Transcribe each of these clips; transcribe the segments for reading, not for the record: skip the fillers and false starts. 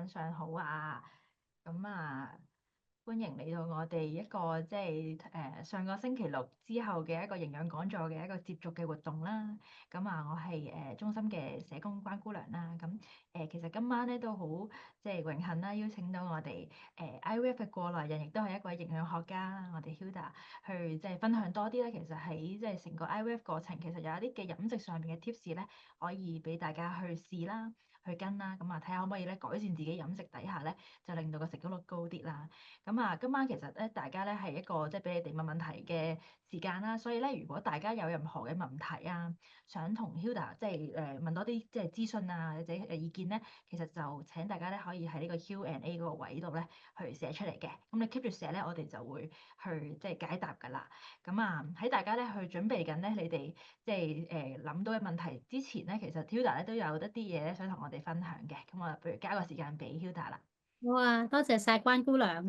晚上好啊，咁歡迎嚟到我哋一個上個星期六之後嘅一個營養講座嘅一個接續嘅活動啦。我係中心嘅社工關姑娘啦。其實今晚咧都好榮幸啦，邀請到我哋IVF 嘅過來人，亦都係一位營養學家啦，我哋 Hilda 去分享多啲咧。其實喺成個 IVF 過程，其實有一啲嘅飲食上面嘅 tips 咧，可以俾大家去試啦。去跟啦，睇下可唔可以咧改善自己飲食底下咧，就令到個食慾率高啲啦。今晚其實咧，大家咧係一個俾你哋問問題嘅時間啦，所以咧，如果大家有任何嘅問題啊，想同 Hilda 問多啲資訊啊，或者意見咧，其實就請大家咧可以喺呢個 Q&A 嗰個位度咧去寫出嚟嘅。咁你 keep 住寫咧，我哋就會去解答㗎啦。喺大家咧去準備緊咧，你哋諗到嘅問題之前咧，其實 Hilda 咧都有一啲嘢咧想同我哋分享嘅。咁我不如交個時間俾 Hilda 啦。好啊，多謝晒關姑娘。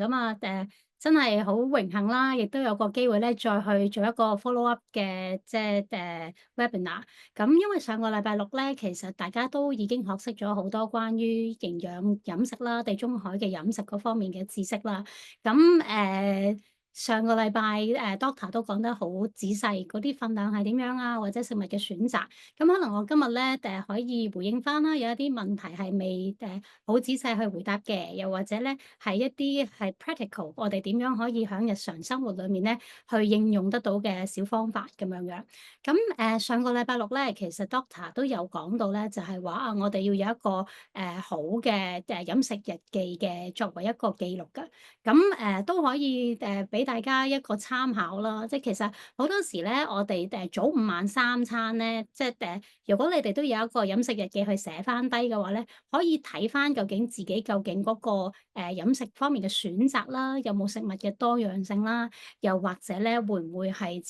真係好榮幸啦，亦都有個機會咧，再去做一個 follow up 嘅webinar。咁因為上個禮拜六咧，其實大家都已經學識咗好多關於營養飲食啦、地中海嘅飲食嗰方面嘅知識啦。咁上個禮拜Doctor 都講得好仔細，嗰啲分量係點樣啊，或者食物嘅選擇。咁可能我今日咧可以回應翻啦，有一啲問題係未好仔細去回答嘅，又或者咧係一啲係 practical，我哋點樣可以喺日常生活裏面咧去應用得到嘅小方法咁樣樣。上個禮拜六咧，其實 Doctor 都有講到咧，就係話啊，我哋要有一個好嘅飲食日記嘅作為一個記錄㗎。都可以俾大家一個參考啦。即係其實好多時咧，我哋早午晚三餐咧，如果你哋都有一個飲食日記去寫翻低嘅話咧，可以睇翻究竟嗰個飲食方面嘅選擇啦，有冇食物嘅多樣性啦，又或者咧會唔會係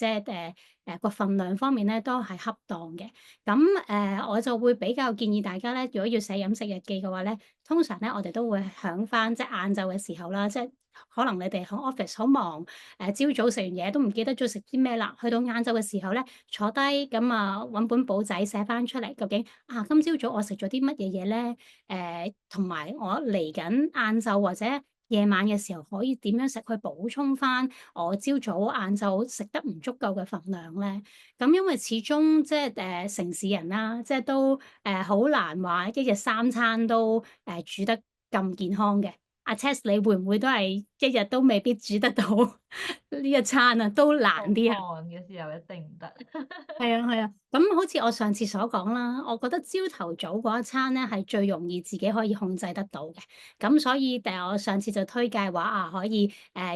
個份量方面咧都係恰當嘅。我就會比較建議大家咧，如果要寫飲食日記嘅話咧，通常咧我哋都會響翻晏晝嘅時候啦，可能你哋喺 office 好忙，朝早食完嘢都唔記得咗食啲咩啦，去到晏晝嘅時候咧，坐低搵本簿仔寫翻出嚟，究竟今朝早我食咗啲乜嘢嘢咧？同埋我嚟緊晏晝或者夜晚嘅時候可以點樣食去補充翻我朝早晏晝食得唔足夠嘅份量咧？咁因為始終城市人啦，都好難話一日三餐都煮得咁健康嘅。阿 Tess 你會唔會都係一日都未必煮得到呢一餐啊？都難好啲啊？餓嘅時候一定唔得。係啊係啊，咁好似我上次所講啦，我覺得朝頭早嗰一餐咧係最容易自己可以控制得到嘅。咁所以我上次就推介話可以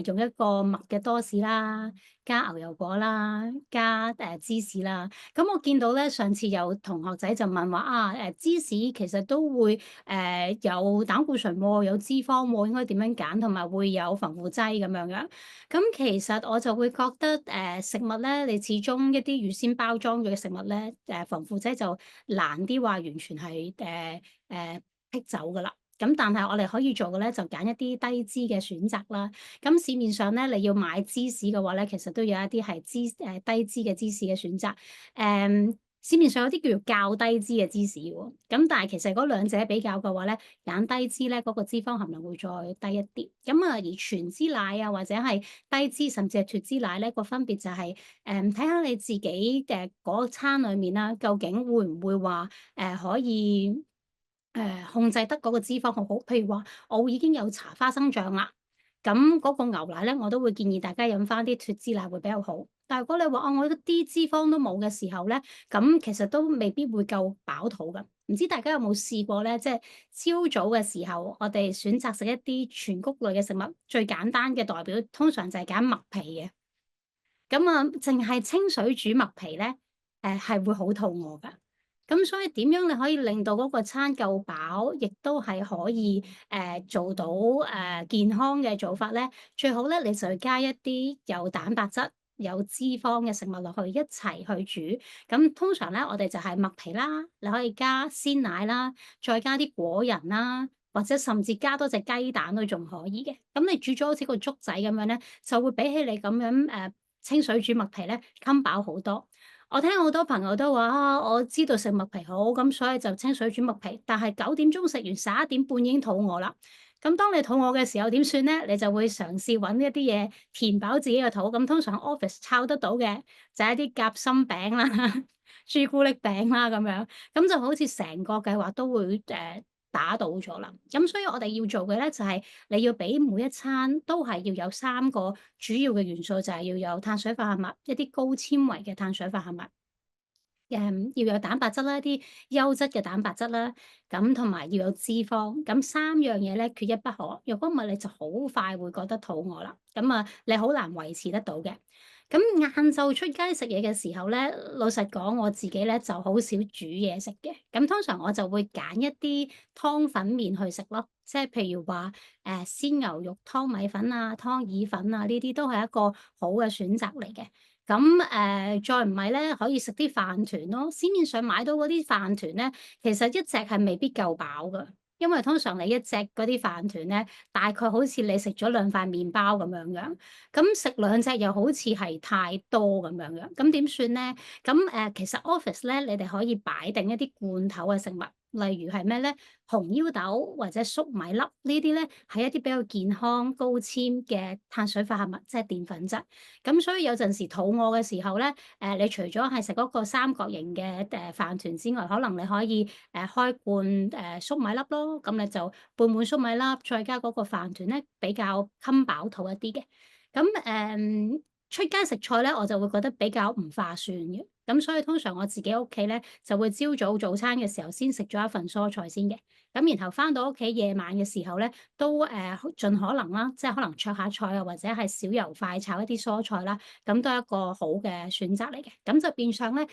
用一個麥嘅多士啦，加牛油果啦，加芝士啦。咁我見到咧上次有同學仔就問話芝士其實都會有膽固醇喎，有脂肪喎，應該點樣揀？同埋會有防腐劑咁樣樣。咁其實我就會覺得，食物咧，你始終一啲預先包裝咗嘅食物咧，防腐劑就難啲話完全係剔走㗎啦。咁但係我哋可以做嘅咧，就揀一啲低脂嘅選擇啦。咁市面上咧，你要買芝士嘅話咧，其實都有一啲係低脂嘅芝士嘅選擇。市面上有啲叫做較低脂嘅芝士喎，咁但係其實嗰兩者比較嘅話咧，揀低脂咧嗰個脂肪含量會再低一啲。而全脂奶啊或者係低脂甚至係脫脂奶咧，個分別就係睇下你自己嗰餐裡面啦，究竟會唔會話可以控制得嗰個脂肪好好？譬如話我已經有搽花生醬啦。咁嗰個牛奶咧，我都會建議大家飲翻啲脫脂奶會比較好。但係如果你話我一啲脂肪都冇嘅時候咧，咁其實都未必會夠飽肚㗎。唔知大家有冇試過咧？即係朝早嘅時候，我哋選擇食一啲全穀類嘅食物，最簡單嘅代表通常就係揀麥皮嘅。淨係清水煮麥皮咧，係會好肚餓㗎。咁所以點樣你可以令到嗰個餐夠飽，亦都係可以做到健康嘅做法咧？最好咧，你就加一啲有蛋白質、有脂肪嘅食物落去一齊去煮。咁通常咧，我哋就係麥皮啦，你可以加鮮奶啦，再加啲果仁啦，或者甚至加多隻雞蛋都仲可以嘅。咁你煮咗好似個粥仔咁樣咧，就會比起你咁樣清水煮麥皮咧，襟飽好多。我聽好多朋友都話啊，我知道食麥皮好，咁所以就清水煮麥皮。但係9點鐘食完11點半已經肚餓啦。咁當你肚餓嘅時候點算咧？你就會嘗試揾一啲嘢填飽自己嘅肚。咁通常 office 抄得到嘅就係一啲夾心餅啦、朱古力餅啦咁樣。咁就好似成個計劃都會打倒咗啦。咁所以我哋要做嘅咧就係你要俾每一餐都係要有3個主要嘅元素，就係要有碳水化合物，一啲高纖維嘅碳水化合物。要有蛋白質啦，一啲優質嘅蛋白質啦，咁同埋要有脂肪，咁3樣嘢咧缺一不可。若果唔係你就好快會覺得肚餓啦，咁啊你好難維持得到嘅。咁晏晝出街食嘢嘅時候咧，老實講我自己咧就好少煮嘢食嘅，咁通常我就會揀一啲湯粉麵去食咯，即係譬如話鮮牛肉湯米粉啊、湯意粉啊，呢啲都係一個好嘅選擇嚟嘅。咁再唔係咧，可以食啲飯團咯。市面上買到嗰啲飯團咧，其實一隻係未必夠飽噶，因為通常你一隻嗰啲飯團咧，大概好似你食咗2塊麵包咁樣樣。咁食2隻又好似係太多咁樣樣，咁點算咧？咁其實 office 咧，你哋可以擺定一啲罐頭嘅食物，例如係咩咧？紅腰豆或者粟米粒呢啲咧，係一啲比較健康、高纖嘅碳水化合物，即係澱粉質。咁所以有陣時肚餓嘅時候咧，你除咗係食嗰個三角形嘅飯團之外，可能你可以開罐粟米粒咯，咁你就半碗粟米粒，再加嗰個飯團咧，比較襟飽肚一啲嘅。咁出街食菜咧，我就會覺得比較唔划算嘅。咁所以通常我自己屋企咧，就會朝早早餐嘅時候先食咗一份蔬菜先嘅。咁然後翻到屋企夜晚嘅時候咧，都盡可能啦，即係可能灼下菜啊，或者係少油快炒一啲蔬菜啦，咁都係一個好嘅選擇嚟嘅。咁就變相咧，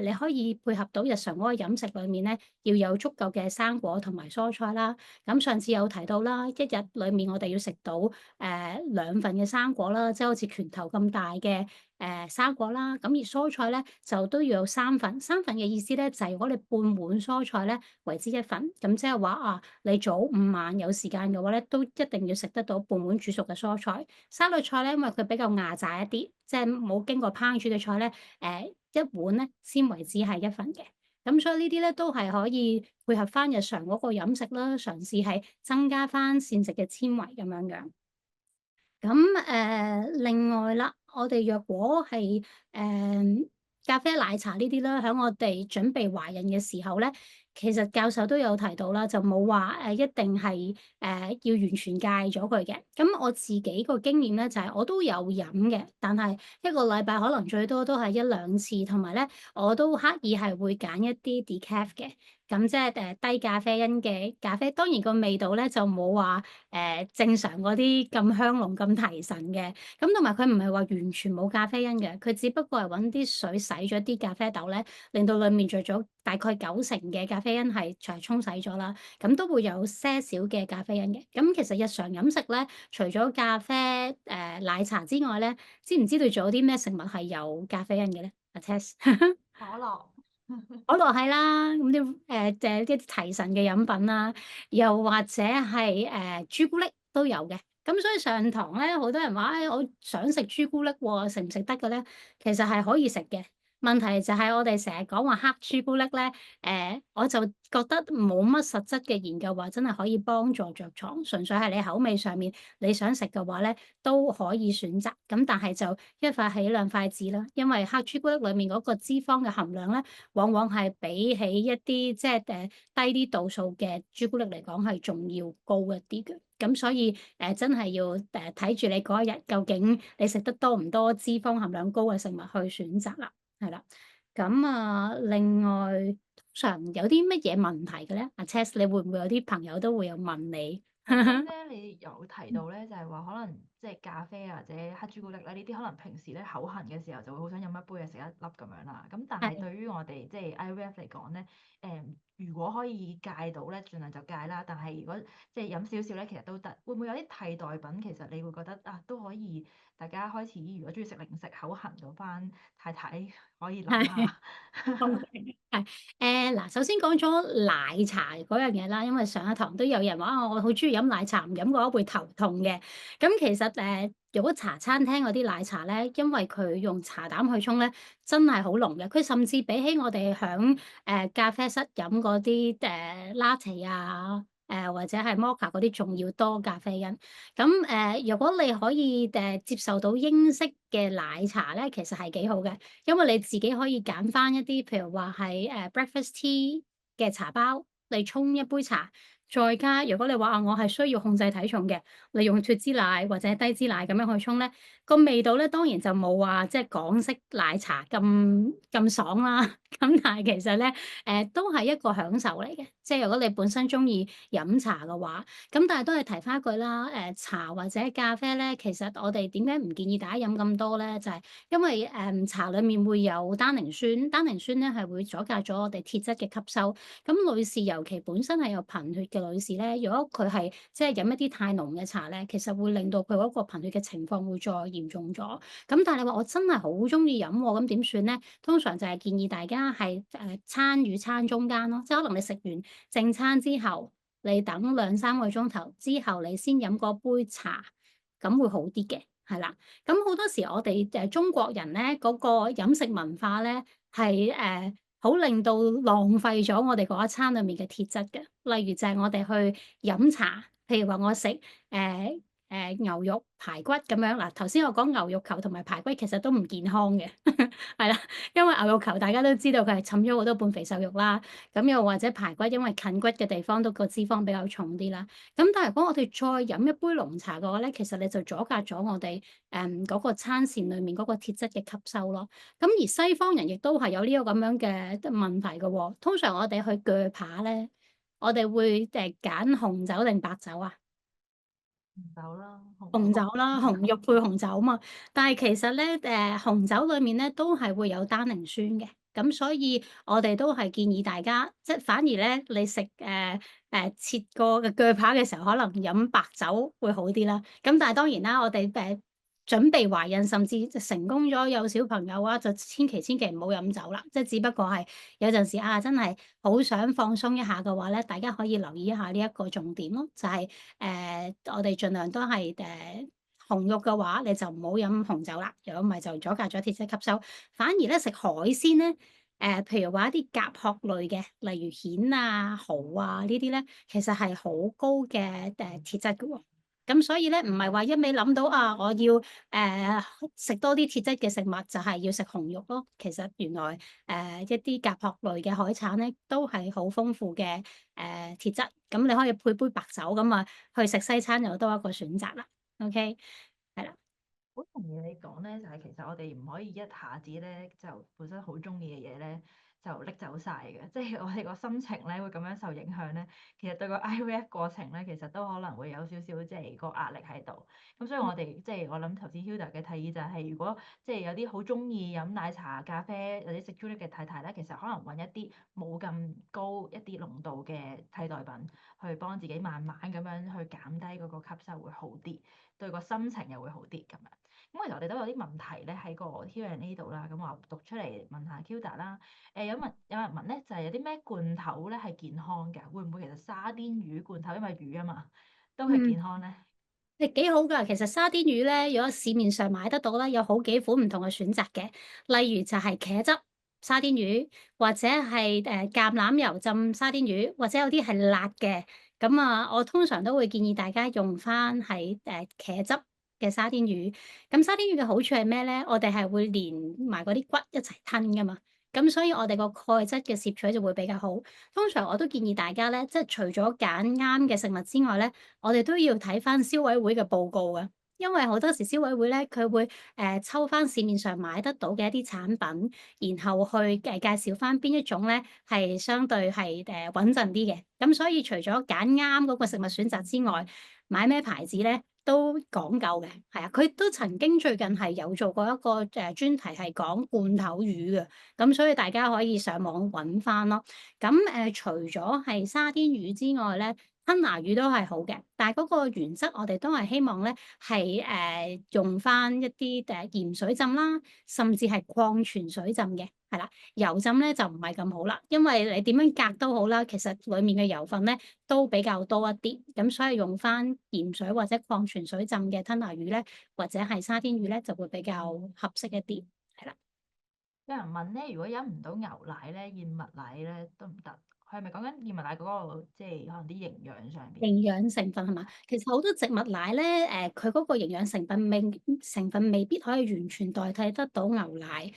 你可以配合到日常嗰個飲食裏面咧，要有足夠嘅生果同埋蔬菜啦。咁上次有提到啦，一日裏面我哋要食到2份嘅生果啦，即係好似拳頭咁大嘅生果啦。咁而蔬菜咧就都要有3份，3份嘅意思咧就係如果你半碗蔬菜咧為之1份，咁即係話啊，你早午晚有時間嘅話咧，都一定要食得到半碗煮熟嘅蔬菜。沙律菜咧，因為佢比較牙擦一啲，即係冇經過烹煮嘅菜咧，一碗咧先為止係1份嘅。咁所以呢啲咧都係可以配合翻日常嗰個飲食啦，嘗試係增加翻膳食嘅纖維咁樣樣。咁另外啦，我哋若果係咖啡、奶茶呢啲啦，喺我哋準備懷孕嘅時候咧，其實教授都有提到啦，就冇話一定係要完全戒咗佢嘅。咁我自己個經驗咧，就係我都有飲嘅，但係一個禮拜可能最多都係1-2次，同埋咧我都刻意係會揀一啲 decaf 嘅。咁即係低咖啡因嘅咖啡，當然個味道咧就冇話正常嗰啲咁香濃、咁提神嘅。咁同埋佢唔係話完全冇咖啡因嘅，佢只不過係揾啲水洗咗啲咖啡豆咧，令到裡面着咗大概90%嘅咖啡因係沖洗咗啦。咁都會有些少嘅咖啡因嘅。咁其實日常飲食咧，除咗咖啡、奶茶之外咧，知唔知道仲有啲咩食物係有咖啡因嘅咧？阿 Tess。可樂。可樂係啦，咁啲啲提神嘅飲品啦，又或者係朱古力都有嘅。咁所以上堂咧，好多人話：我想食朱古力喎，食唔食得嘅咧？其實係可以食嘅。問題就係我哋成日講話黑朱古力咧，我就覺得冇乜實質嘅研究話真係可以幫助着床，純粹係你口味上面你想食嘅話咧，都可以選擇。咁但係就一塊起兩塊止啦，因為黑朱古力裡面嗰個脂肪嘅含量咧，往往係比起一啲即係低啲度數嘅朱古力嚟講係仲要高一啲嘅。咁所以真係要睇住你嗰一日究竟你食得多唔多脂肪含量高嘅食物去選擇啦。係啦，咁啊，另外通常有啲乜嘢問題嘅咧？阿 Chess，你會唔會有啲朋友都會有問你？頭先咧，你有提到咧，就係話可能即係咖啡啊或者黑朱古力咧，呢啲可能平時咧口痕嘅時候就會好想飲一杯啊，食一粒咁樣啦。咁但係係。對於我哋即係 IVF 嚟講咧，如果可以戒到咧，盡量就戒啦。但係如果即係飲少少咧，其實都得。會唔會有啲替代品？其實你會覺得啊，都可以。大家開始如果中意食零食口痕嗰班太太可以諗下。係，嗱，首先講咗奶茶嗰樣嘢啦，因為上一堂都有人話啊，我好中意飲奶茶，唔飲嘅話會頭痛嘅。咁其實如果茶餐廳嗰啲奶茶咧，因為佢用茶膽去沖咧，真係好濃嘅。佢甚至比起我哋響咖啡室飲嗰啲latte 啊，或者係 mocha 嗰啲仲要多咖啡因。咁如果你可以接受到英式嘅奶茶咧，其實係幾好嘅，因為你自己可以揀翻一啲，譬如話係breakfast tea 嘅茶包，你沖一杯茶，再加如果你話啊，我係需要控制體重嘅，你用脫脂奶或者低脂奶咁樣去沖咧，個味道咧當然就冇話即係港式奶茶咁爽啦。咁但係其實咧，都係一個享受嚟嘅，即係如果你本身中意飲茶嘅話。咁但係都係提翻一句啦，茶或者咖啡咧，其實我哋點解唔建議大家飲咁多咧？就係因為茶裡面會有單寧酸，單寧酸咧係會阻隔咗我哋鐵質嘅吸收。咁女士尤其本身係有貧血嘅女士咧，如果佢係即係飲一啲太濃嘅茶咧，其實會令到佢嗰個貧血嘅情況會再嚴重咗。咁但係你話我真係好中意飲喎，咁點算咧？通常就係建議大家係餐與餐中間咯，即係可能你食完正餐之後。你等2、3個鐘頭之後，你先飲嗰杯茶，咁會好啲嘅，係啦。咁好多時我哋中國人咧嗰個飲食文化咧係好令到浪費咗我哋嗰一餐裡面嘅鐵質嘅。例如就係我哋去飲茶，譬如話我食牛肉排骨咁樣嗱，頭先我講牛肉球同埋排骨其實都唔健康嘅，係啦，因為牛肉球大家都知道佢係浸咗好多半肥瘦肉啦，咁又或者排骨因為近骨嘅地方都個脂肪比較重啲啦，咁但係如果我哋再飲一杯濃茶嘅話咧，其實你就阻隔咗我哋嗰個餐膳裡面嗰個鐵質嘅吸收咯。咁而西方人亦都係有呢個咁樣嘅問題嘅喎，通常我哋去鋸扒咧，我哋會揀紅酒定白酒啊？紅酒啦，紅紅肉。酒啦，紅肉配紅酒嘛，但係其實咧，紅酒裏面咧都係會有單寧酸嘅，咁所以我哋都係建議大家，即係反而咧，你食切過嘅鋸扒嘅時候，可能飲白酒會好啲啦。咁但係當然啦，我哋準備懷孕甚至成功咗有小朋友啊，就千祈唔好飲酒啦。即係只不過係有陣時啊，真係好想放鬆一下嘅話咧，大家可以留意一下呢一個重點咯，就係我哋盡量都係紅肉嘅話，你就唔好飲紅酒啦，如果唔係就阻隔咗鐵質吸收。反而咧食海鮮咧，譬如話一啲甲殼類嘅，例如蜆啊、蠔啊呢啲咧，其實係好高嘅鐵質嘅喎。咁所以咧，唔係話一味諗到啊，我要食多啲鐵質嘅食物，就係要食紅肉咯。其實原來一啲甲殼類嘅海產咧，都係好豐富嘅鐵質。咁你可以配杯白酒咁啊，去食西餐又多一個選擇啦。OK，係啦。好同意你講咧，就係其實我哋唔可以一下子咧就本身好中意嘅嘢咧就拎走晒嘅，即係我哋個心情咧會咁樣受影響咧，其實對個 IVF 過程咧其實都可能會有少少即係個壓力喺度。咁所以我哋即係我諗頭先 Hilda 嘅提議就係，如果即係有啲好中意飲奶茶、咖啡或者食朱古力嘅太太咧，其實可能揾一啲冇咁高一啲濃度嘅替代品，去幫自己慢慢咁樣去減低嗰個吸收會好啲，對個心情又會好啲咁樣。咁其實我哋都有啲問題咧喺個 Q&A 度啦，咁我讀出嚟問下 Hilda 啦。有人問咧，就係有啲咩罐頭咧係健康嘅？會唔會其實沙甸魚罐頭因為魚啊嘛，都係嗯。健康咧？誒幾好㗎，其實沙甸魚咧，如果市面上買得到咧，有好幾款唔同嘅選擇嘅，例如就係茄汁沙甸魚，或者係橄欖油浸沙甸魚，或者有啲係辣嘅。咁啊，我通常都會建議大家用翻係茄汁嘅沙甸魚。咁沙甸魚嘅好處係咩咧？我哋係會連埋嗰啲骨一齊吞㗎嘛，咁所以我哋個鈣質嘅攝取就會比較好。通常我都建議大家咧，即係除咗揀啱嘅食物之外咧，我哋都要睇翻消委會嘅報告嘅，因為好多時消委會咧，佢會抽翻市面上買得到嘅一啲產品，然後去介紹翻邊一種咧係相對係穩陣啲嘅。咁所以除咗揀啱嗰個食物選擇之外，買咩牌子咧都講究嘅，係啊，佢都曾經最近係有做過一個專題係講罐頭魚嘅，咁所以大家可以上網揾翻咯。咁除咗係沙甸魚之外咧。吞拿魚都係好嘅，但係嗰個原則我哋都係希望咧係用翻一啲鹽水浸啦，甚至係礦泉水浸嘅，係啦。油浸咧就唔係咁好啦，因為你點樣隔都好啦，其實裡面嘅油分咧都比較多一啲，咁所以用翻鹽水或者礦泉水浸嘅吞拿魚咧，或者係沙天魚咧就會比較合適一啲，係啦。有人問咧，如果飲唔到牛奶咧，燕麥奶咧得唔得？佢係咪講緊燕麥奶嗰個即係可能啲營養上邊？營養成分係嘛？其實好多植物奶咧，佢嗰個營養成分未必可以完全代替得到牛奶。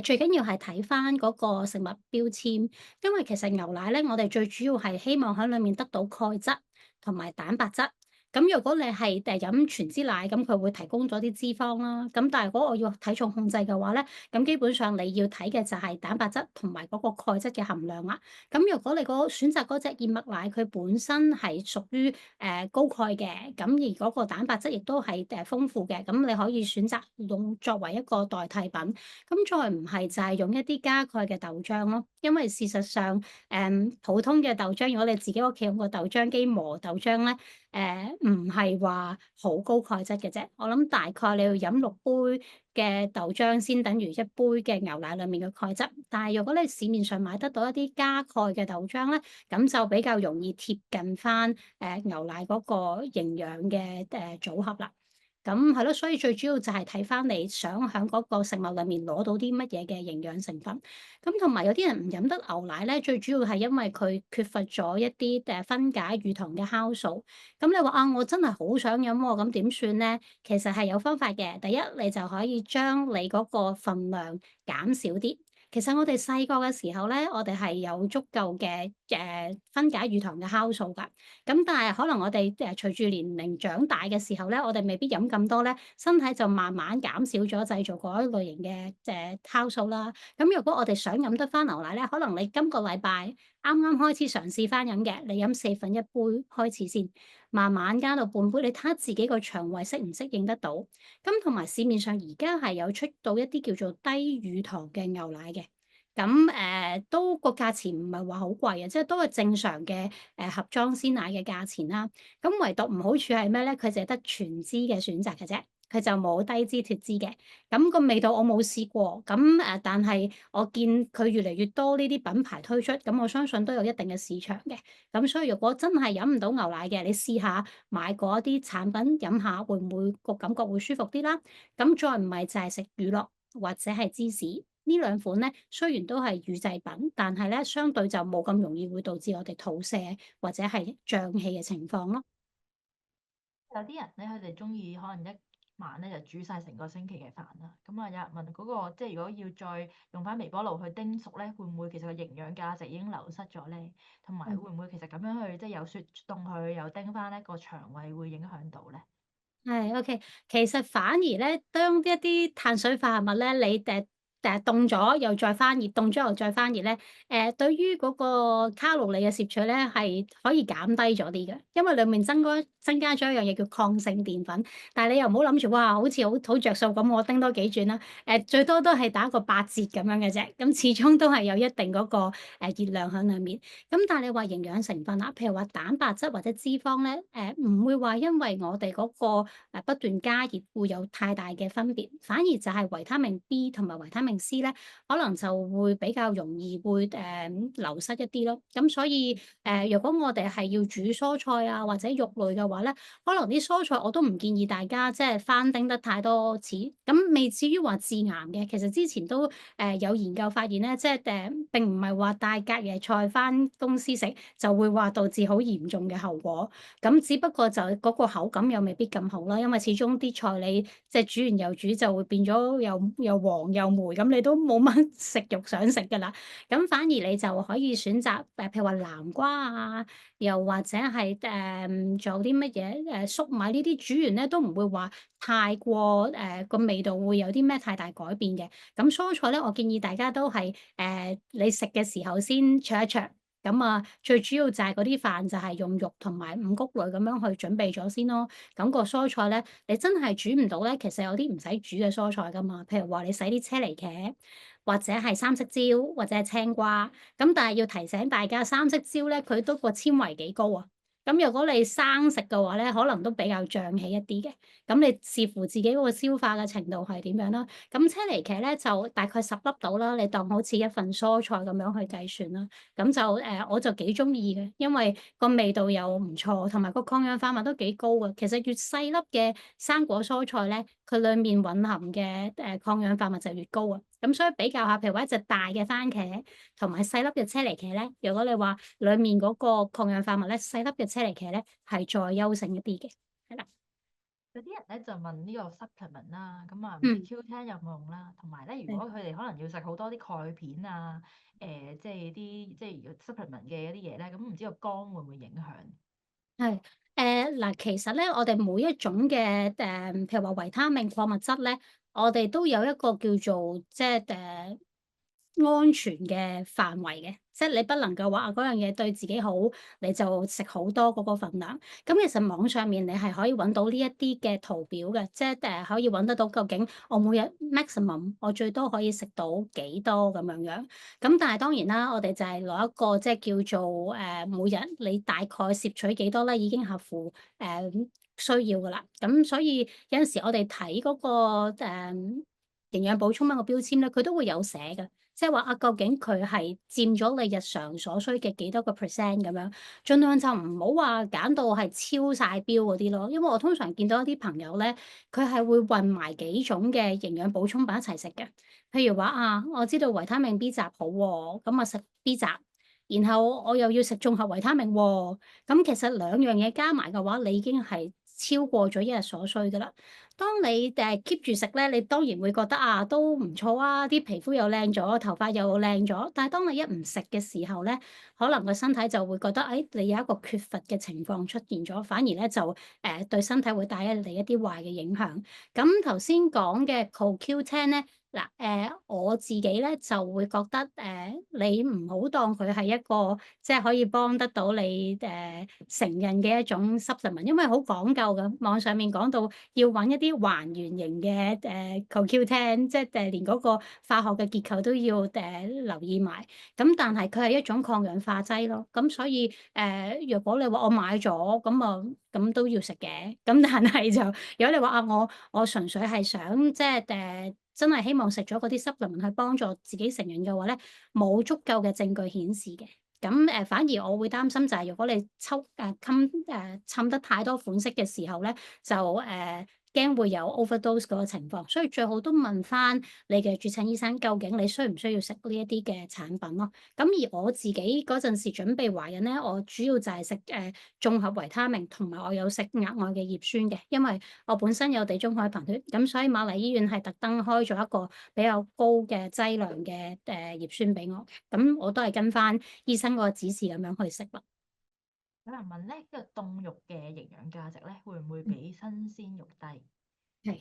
最緊要係睇翻嗰個食物標籤，因為其實牛奶咧，我哋最主要係希望喺裡面得到鈣質同埋蛋白質。咁如果你係飲全脂奶，咁佢會提供咗啲脂肪啦。咁但係如果我要體重控制嘅話咧，咁基本上你要睇嘅就係蛋白質同埋嗰個鈣質嘅含量啦。咁如果你選擇嗰隻燕麥奶，佢本身係屬於高鈣嘅，咁而嗰個蛋白質亦都係豐富嘅，咁你可以選擇用作為一個代替品。咁再唔係就係用一啲加鈣嘅豆漿咯，因為事實上普通嘅豆漿，如果你自己屋企用個豆漿機磨豆漿咧，唔係話好高鈣質嘅啫。我諗大概你要飲6杯嘅豆漿先等於1杯嘅牛奶裡面嘅鈣質，但係如果你市面上買得到一啲加鈣嘅豆漿咧，咁就比較容易貼近翻牛奶嗰個營養嘅組合啦。咁係咯，所以最主要就係睇翻你想喺嗰個食物裡面攞到啲乜嘢嘅營養成分。咁同埋有啲人唔飲得牛奶咧，最主要係因為佢缺乏咗一啲分解乳糖嘅酵素。咁你話啊，我真係好想飲喎，咁點算咧？其實係有方法嘅。第一，你就可以將你嗰個份量減少啲。其實我哋細個嘅時候咧，我哋係有足夠嘅分解乳糖嘅酵素㗎。咁但係可能我哋隨住年齡長大嘅時候咧，我哋未必飲咁多咧，身體就慢慢減少咗製造嗰一類型嘅酵素啦。咁如果我哋想飲得翻牛奶咧，可能你今個禮拜啱啱開始嘗試翻飲嘅，你飲1/4杯開始先，慢慢加到半杯，你睇下自己個腸胃適唔適應得到。咁同埋市面上而家係有出到一啲叫做低乳糖嘅牛奶嘅，咁都個價錢唔係話好貴嘅，即係都係正常嘅盒裝鮮奶嘅價錢啦。咁唯獨唔好處係咩咧？佢淨係得全脂嘅選擇嘅啫，佢就冇低脂脫脂嘅。咁個味道我冇試過，咁但係我見佢越嚟越多呢啲品牌推出，咁我相信都有一定嘅市場嘅。咁所以如果真係飲唔到牛奶嘅，你試下買嗰一啲產品飲下，會唔會個感覺會舒服啲啦？咁再唔係就係食乳酪或者係芝士呢兩款咧，雖然都係乳製品，但係咧相對就冇咁容易會導致我哋肚瀉或者係脹氣嘅情況咯。有啲人咧，佢哋中意可能一晚咧就煮晒成個星期嘅飯啦。咁啊，有人問嗰個即係如果要再用翻微波爐去叮熟咧，會唔會其實個營養價值已經流失咗咧？同埋會唔會其實咁樣去即係又雪凍佢又叮翻咧，個腸胃會影響到咧？係，OK。其實反而咧，當一啲碳水化合物咧，你凍咗又再翻熱，凍咗又再翻熱咧，對於嗰個卡路里嘅攝取咧，係可以減低咗啲嘅。因為裡面增加咗一樣嘢叫抗性澱粉，但係你又唔好諗住，哇，好似好着數咁，我叮多幾轉啦。最多都係打個8折咁樣嘅啫，咁始終都係有一定嗰個熱量喺裡面。咁但係你話營養成分啦，譬如話蛋白質或者脂肪咧，唔會話因為我哋嗰個不斷加熱會有太大嘅分別，反而就係維他命 B 同埋維他命 C 咧，可能就會比較容易會流失一啲咯。咁所以如果我哋係要煮蔬菜啊或者肉類嘅話咧，可能啲蔬菜我都唔建議大家即係翻叮得太多次，咁未至於話致癌嘅。其實之前都有研究發現咧，即係並唔係話帶隔夜菜翻公司食就會話導致好嚴重嘅後果。咁只不過就嗰個口感又未必咁好啦，因為始終啲菜你即係煮完又煮就會變咗又黃又霉，咁你都冇乜食慾想食㗎啦。咁反而你就可以選擇譬如話南瓜啊，又或者係仲有啲乜嘢粟米呢啲煮完咧都唔會話太過個味道會有啲咩太大改變嘅。咁蔬菜咧，我建議大家都係你食嘅時候先灼一灼。咁啊，最主要就係嗰啲飯就係用肉同埋五穀類咁樣去準備咗先咯。咁個蔬菜咧，你真係煮唔到咧，其實有啲唔使煮嘅蔬菜噶嘛。譬如話你洗啲車厘茄，或者係三色椒，或者係青瓜。咁但係要提醒大家，三色椒咧佢都個纖維幾高啊。咁咁如果你生食嘅話咧，可能都比較脹氣一啲嘅。咁你視乎自己嗰個消化嘅程度係點樣啦。咁車厘茄咧就大概10粒到啦，你當好似一份蔬菜咁樣去計算啦。咁就我就幾中意嘅，因為個味道又唔錯，同埋個抗氧化物都幾高嘅。其實越細粒嘅生果蔬菜咧，佢裡面蘊含嘅抗氧化物就越高啊。咁所以比較下，譬如話一隻大嘅番茄同埋細粒嘅車厘茄咧，如果你話裡面嗰個抗氧化物咧，細粒嘅車厘茄咧係再優勝一啲嘅，係啦。有啲人咧就問呢個 supplement 啦，咁啊唔知 嗯，Q10 有冇用啦？同埋咧，如係。果佢哋可能要食好多啲鈣片啊，即係啲即係 supplement 嘅一啲嘢咧，咁唔知個肝會唔會影響？係，嗱，其實咧，我哋每一種嘅譬如話維他命、礦物質咧，我哋都有一個叫做即係安全嘅範圍嘅，即係你不能夠話啊嗰樣嘢對自己好，你就食好多嗰個份量。咁其實網上面你係可以揾到呢一啲嘅圖表嘅，即係可以揾得到究竟我每日 maximum 我最多可以食到幾多咁樣樣。咁但係當然啦，我哋就係攞一個即係叫做每日你大概攝取幾多咧，已經合乎需要噶啦。咁所以有陣時我哋睇嗰個營養補充品個標籤咧，佢都會有寫嘅。即係話啊，究竟佢係佔咗你日常所需嘅幾多個 percent 咁樣，盡量就唔好話揀到係超晒標嗰啲咯。因為我通常見到一啲朋友咧，佢係會混埋幾種嘅營養補充品一齊食嘅。譬如話啊，我知道維他命 B 集好喎，咁啊食 B 集，然後我又要食綜合維他命喎，咁其實兩樣嘢加埋嘅話，你已經係超過咗一日所需噶啦。當你keep 住食咧，你當然會覺得啊，都唔錯啊，啲皮膚又靚咗，頭髮又靚咗。但係當你一唔食嘅時候咧，可能個身體就會覺得，誒，你有一個缺乏嘅情況出現咗，反而咧就對身體會帶嚟一啲壞嘅影響。咁頭先講嘅 CoQ10咧。嗱，我自己咧就會覺得，你唔好當佢係一個即係可以幫得到你成人嘅一種 supplement，因為好講究㗎。網上面講到要揾一啲還原型嘅CoQ10，即係連嗰個化學嘅結構都要留意埋。咁但係佢係一種抗氧化劑咯。咁所以若果你話我買咗，咁啊咁都要食嘅。咁但係就如果你話啊，我純粹係想即係真係希望食咗嗰啲 supplement 去幫助自己成人嘅話咧，冇足夠嘅證據顯示嘅。咁反而我會擔心就係如果你侵得太多款式嘅時候咧，就驚會有 overdose 嗰個情況，所以最好都問翻你嘅註冊醫生，究竟你需唔需要食呢一啲嘅產品咯。咁而我自己嗰陣時準備懷孕咧，我主要就係食綜合維他命，同埋我有食額外嘅葉酸嘅，因為我本身有地中海貧血，咁所以瑪麗醫院係特登開咗一個比較高嘅劑量嘅葉酸俾我，咁我都係跟翻醫生嗰個指示咁樣去食咯。有人問咧，呢個凍肉嘅營養價值咧，會唔會嗯，比新鮮肉低？係。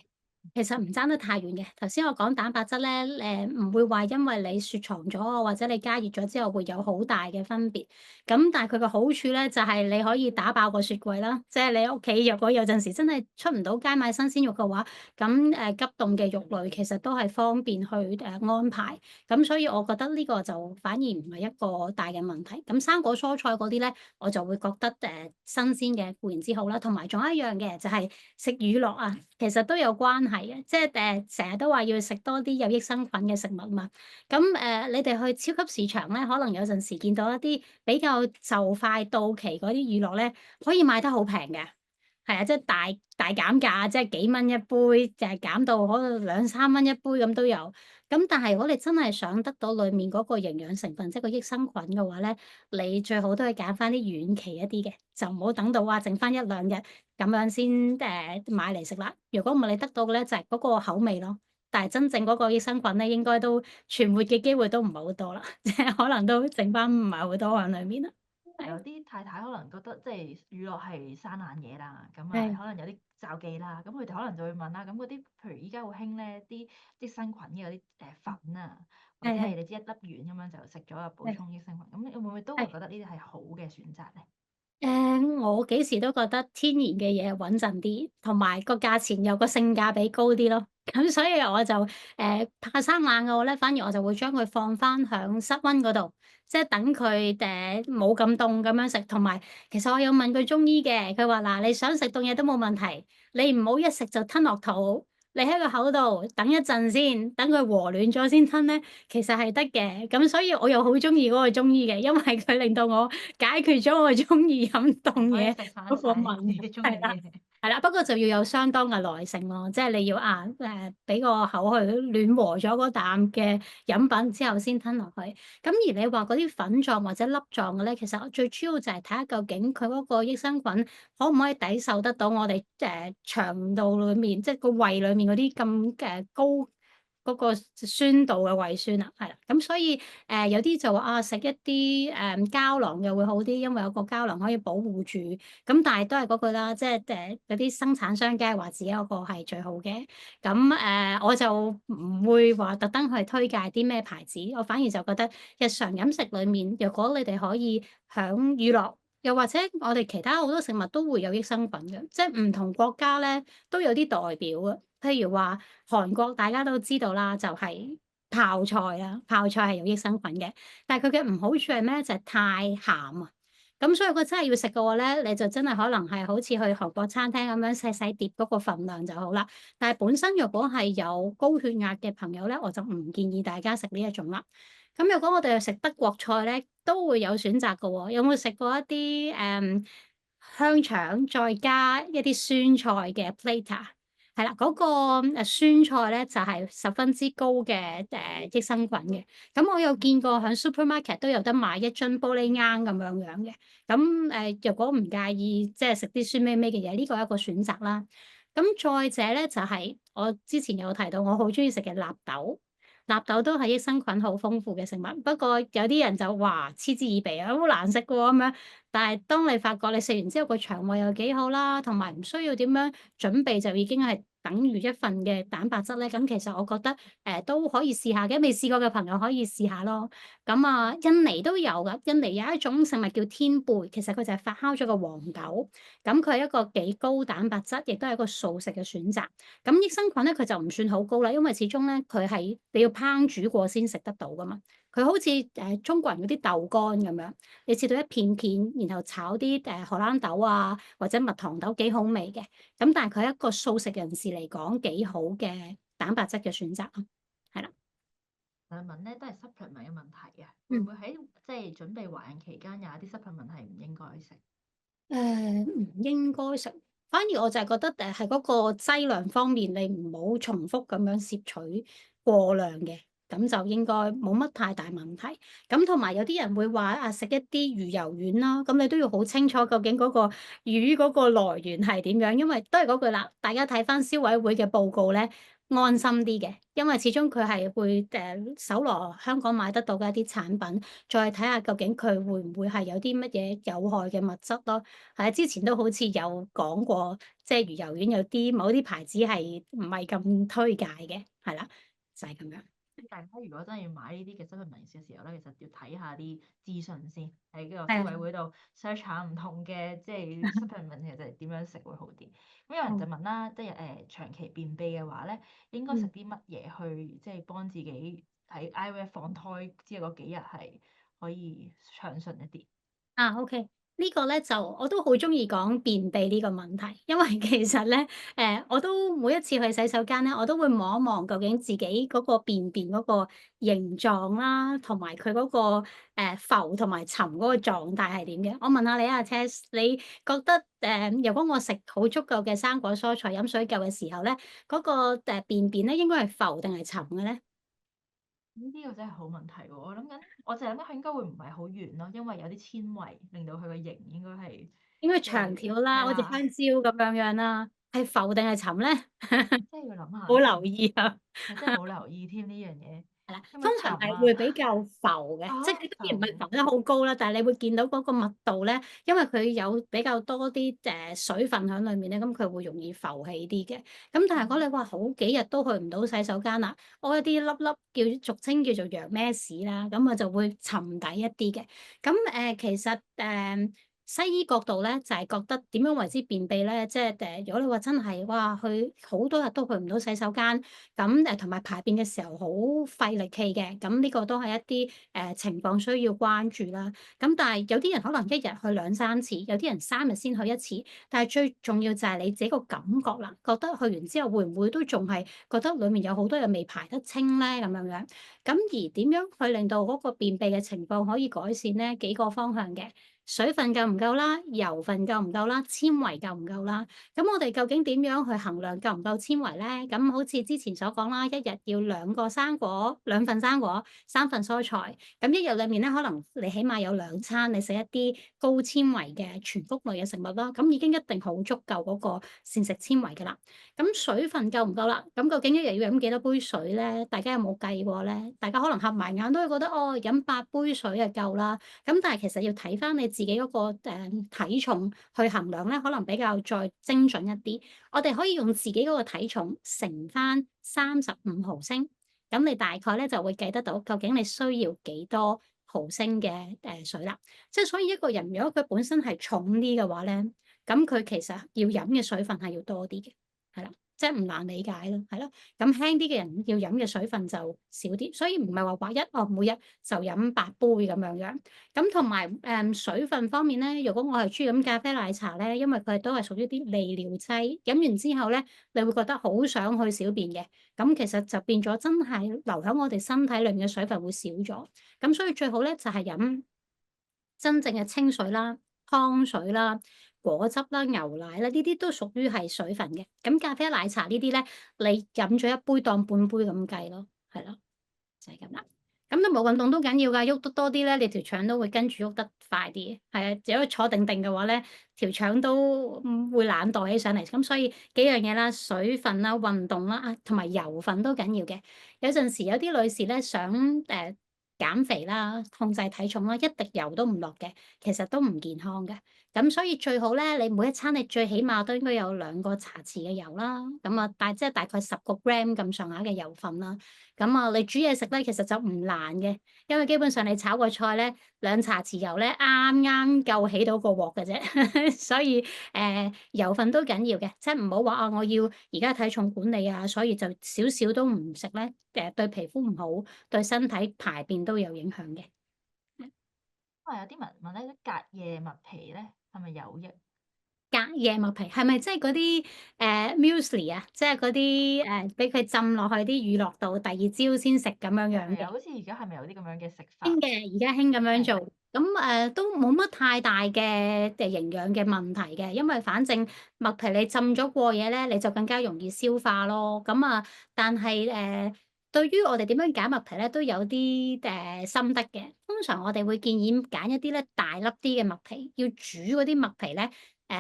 其實唔爭得太遠嘅。頭先我講蛋白質咧，唔會話因為你雪藏咗啊，或者你加熱咗之後會有好大嘅分別。咁但係佢個好處咧，就係你可以打爆個雪櫃啦。即係你屋企若果有陣時真係出唔到街買新鮮肉嘅話，咁急凍嘅肉類其實都係方便去安排。咁所以我覺得呢個就反而唔係一個大嘅問題。咁生果蔬菜嗰啲咧，我就會覺得新鮮嘅固然之好啦，同埋仲有一樣嘅就係食乳酪啊，其實都有關係嘅，即係成日都話要食多啲有益生菌嘅食物嘛。咁你哋去超級市場咧，可能有陣時見到一啲比較就快到期嗰啲乳酪咧，可以賣得好平嘅。係啊，即係大減價，即係幾蚊一杯，就係減到可能2、3蚊一杯咁都有。咁但係如果你真係想得到裡面嗰個營養成分，即係個益生菌嘅話咧，你最好都係揀翻啲遠期一啲嘅，就唔好等到話剩翻1、2日咁樣先買嚟食啦。如果唔係你得到嘅咧，就係嗰個口味咯。但係真正嗰個益生菌咧，應該都存活嘅機會都唔係好多啦，即係可能都剩翻唔係好多喺裡面啦。有係啲太太可能覺得即係乳酪係生冷嘢啦，咁啊係可能有啲罩忌啦，咁佢哋可能就會問啦，咁嗰啲譬如依家好興咧啲益生菌嘅嗰啲粉啊，或者係係係你知一粒丸咁樣就食咗啊補係充益生菌，咁你會唔會都會係。覺得呢啲係好嘅選擇咧？我幾時都覺得天然嘅嘢穩陣啲，同埋個價錢有個性價比高啲咯。咁所以我就怕生冷嘅話咧，反而我就會將佢放翻響室溫嗰度，即係等佢冇咁凍咁樣食。同埋其實我有問過中醫嘅，佢話嗱，你想食凍嘢都冇問題，你唔好一食就吞落肚，你喺個口度等一陣先，等佢和暖咗先吞咧，其實係得嘅。咁所以我又好中意嗰個中醫嘅，因為佢令到我解決咗我中意飲凍嘢可以食翻嗰個晒問題，自己中意係啦。嘅嘢。係啦，不過就要有相當嘅耐性咯，即係你要俾個口去暖和咗嗰啖嘅飲品之後先吞落去。咁而你話嗰啲粉狀或者粒狀嘅咧，其實我最主要就係睇下究竟佢嗰個益生菌可唔可以抵受得到我哋腸道裡面，即係個胃裡面嗰啲咁高嗰個酸度嘅胃酸啊，係啦。咁所以有啲就話食一啲膠囊又會好啲，因為有個膠囊可以保護住。咁但係都係嗰句啦，即係嗰啲生產商梗係話自己嗰個係最好嘅。咁我就唔會話特登去推介啲咩牌子，我反而就覺得日常飲食裡面，若果你哋可以響乳酪，又或者我哋其他好多食物都會有益生菌嘅，即係唔同國家咧都有啲代表啊。譬如話韓國大家都知道啦，就係泡菜啦，泡菜係有益生菌嘅，但係佢嘅唔好處係咩？就係太鹹啊！咁所以如果真係要食嘅話咧，你就真係可能係好似去韓國餐廳咁樣細細碟嗰個份量就好啦。但係本身若果係有高血壓嘅朋友咧，我就唔建議大家食呢一種啦。咁如果我哋去食德國菜咧，都會有選擇嘅喎。有冇食過一啲香腸再加一啲酸菜嘅 platter？係啦，嗰個酸菜咧就係十分之高嘅益生菌嘅。咁我有見過喺 supermarket 都有得買一樽玻璃罌咁樣嘅。咁若果唔介意即係食啲酸味味嘅嘢，呢個係一個選擇啦。咁再者咧就係我之前有提到我好中意食嘅納豆，納豆都係益生菌好豐富嘅食物。不過有啲人就話嗤之以鼻啊，好難食嘅喎咁樣。但係當你發覺你食完之後個腸胃又幾好啦，同埋唔需要點樣準備就已經係等於一份嘅蛋白質咧，咁其實我覺得都可以試下嘅，未試過嘅朋友可以試下咯。咁啊，印尼都有噶，印尼有一種食物叫天貝，其實佢就係發酵咗個黃豆，咁佢係一個幾高蛋白質，亦都係一個素食嘅選擇。咁益生菌咧，佢就唔算好高啦，因為始終咧佢係你要烹煮過先食得到噶嘛。佢好似中國人嗰啲豆乾咁樣，你切到一片片，然後炒啲荷蘭豆啊或者蜜糖豆幾好味嘅。咁但係佢係一個素食人士嚟講幾好嘅蛋白質嘅選擇咯，係啦。想問咧都係 supplement 嘅問題啊，會唔嗯。會喺即係準備懷孕期間有一啲 supplement 係唔應該食？唔應該食，反而我就係覺得係嗰個劑量方面，你唔好重複咁樣攝取過量嘅，咁就應該冇乜太大問題。咁同埋有啲人會話食一啲魚油丸啦，咁你都要好清楚究竟嗰個魚嗰個來源係點樣，因為都係嗰句啦，大家睇翻消委會嘅報告咧，安心啲嘅，因為始終佢係會搜羅香港買得到嘅一啲產品，再睇下究竟佢會唔會係有啲乜嘢有害嘅物質咯。係啊，之前都好似有講過，即係魚油丸有啲某啲牌子係唔係咁推介嘅，係啦，就係咁樣。大家如果真係要買呢啲嘅 supplement 嘅時候咧，其實要睇下啲資訊先，喺呢個消係啊，委會度 search 下唔同嘅即係 supplement 其實點樣食會好啲。咁有人就嗯問啦，即係長期便秘嘅話咧，應該食嗯。啲乜嘢去即係幫自己喺 IVF 放胎之後嗰幾日係可以暢順一啲？OK，呢個咧就我都好中意講便秘呢個問題，因為其實咧，我都每一次去洗手間咧，我都會望一望究竟自己嗰個便便嗰個形狀啦，同埋佢嗰個浮同埋沉嗰個狀態係點嘅。我問下你啊，Tess，你覺得如果我食好足夠嘅生果蔬菜、飲水夠嘅時候咧，嗰個便便咧應該係浮定係沉嘅咧？呢個真係好問題喎！我諗緊，我就諗緊佢應該會唔係好圓咯，因為有啲纖維令到佢個形應該係應該即係長條啦，好似香係啦，蕉咁樣啦，係浮定係沉咧？即係要諗下冇留先。意啊，係真係冇留意添呢樣嘢，係啦，係咪通常係沉啊？會比較浮嘅，即係啊，佢當然唔係浮浮得好高啦，但係你會見到嗰個密度咧，因為佢有比較多啲水分喺裏面咧，咁佢會容易浮起啲嘅。咁但係如果你話好幾日都去唔到洗手間啦，屙一啲粒粒俗稱叫做羊咩屎啦，咁啊就會沉底一啲嘅。咁其實西醫角度咧，就係覺得點樣為之便秘咧？即係如果你話真係，哇，去好多日都去唔到洗手間，咁同埋排便嘅時候好費力氣嘅，咁呢個都係一啲情況需要關注啦。咁但係有啲人可能一日去兩三次，有啲人3日先去一次，但係最重要就係你自己個感覺啦，覺得去完之後會唔會都仲係覺得裡面有好多嘢未排得清咧咁樣樣。咁而點樣去令到嗰個便秘嘅情況可以改善咧？幾個方向嘅。水分夠唔夠啦？油分夠唔夠啦？纖維夠唔夠啦？咁我哋究竟點樣去衡量夠唔夠纖維咧？咁好似之前所講啦，一日要兩份生果，3份蔬菜。咁一日裏面咧，可能你起碼有2餐，你食一啲高纖維嘅全穀類嘅食物啦，咁已經一定好足夠嗰個膳食纖維噶啦。咁水分夠唔夠啦？咁究竟一日要飲幾多杯水咧？大家有冇計過咧？大家可能合埋眼都會覺得哦，飲8杯水就夠啦。咁但係其實要睇翻你自己嗰個體重去衡量咧，可能比較再精準一啲。我哋可以用自己嗰個體重乘翻35毫升，咁你大概咧就會計得到究竟你需要幾多毫升嘅水啦。即係所以一個人如果佢本身係重啲嘅話咧，咁佢其實要飲嘅水分係要多啲嘅，係啦。即係唔難理解咯，係咯。咁輕啲嘅人要飲嘅水分就少啲，所以唔係話劃一哦，每日就飲8杯咁樣樣。咁同埋水分方面咧，如果我係中意飲咖啡奶茶咧，因為佢都係屬於啲利尿劑，飲完之後咧，你會覺得好想去小便嘅。咁其實就變咗真係留喺我哋身體裏面嘅水分會少咗。咁所以最好咧就係飲真正嘅清水啦、湯水啦、果汁啦、牛奶啦，呢啲都屬於係水分嘅。咁咖啡奶茶呢啲咧，你飲咗一杯當半杯咁計咯，係咯，就係咁啦。咁都冇運動都緊要㗎，喐得多啲咧，你條腸都會跟住喐得快啲。係啊，如果坐定定嘅話咧，條腸都會懶惰起上嚟。咁所以幾樣嘢啦，水分啦、運動啦，啊，同埋油分都緊要嘅。有陣時有啲女士咧想減肥啦，控制體重啦，一滴油都唔落嘅，其實都唔健康嘅。咁所以最好咧，你每一餐你最起碼都應該有2個茶匙嘅油啦。咁啊，即係大概10個 gram 咁上下嘅油分啦。咁啊，你煮嘢食咧，其實就唔難嘅，因為基本上你炒個菜咧，2茶匙油咧，啱啱夠起到個鑊嘅啫。所以油分都緊要嘅，即係唔好話啊，我要而家體重管理啊，所以就少少都唔食咧，對皮膚唔好，對身體排便都有影響嘅。因為有啲人問咧，隔夜麥皮咧係咪有益？隔夜麥皮係咪即係嗰啲muesli 啊？即係嗰啲俾佢浸落去啲乳酪度，第二朝先食咁樣樣嘅？係啊，好似而家係咪有啲咁樣嘅食法？興嘅，而家興咁樣係做，咁都冇乜太大嘅營養嘅問題嘅，因為反正麥皮你浸咗過夜咧，你就更加容易消化咯。咁啊，但係對於我哋點樣揀麥皮咧，都有啲心得嘅。通常我哋會建議揀一啲咧大粒啲嘅麥皮，要煮嗰啲麥皮咧。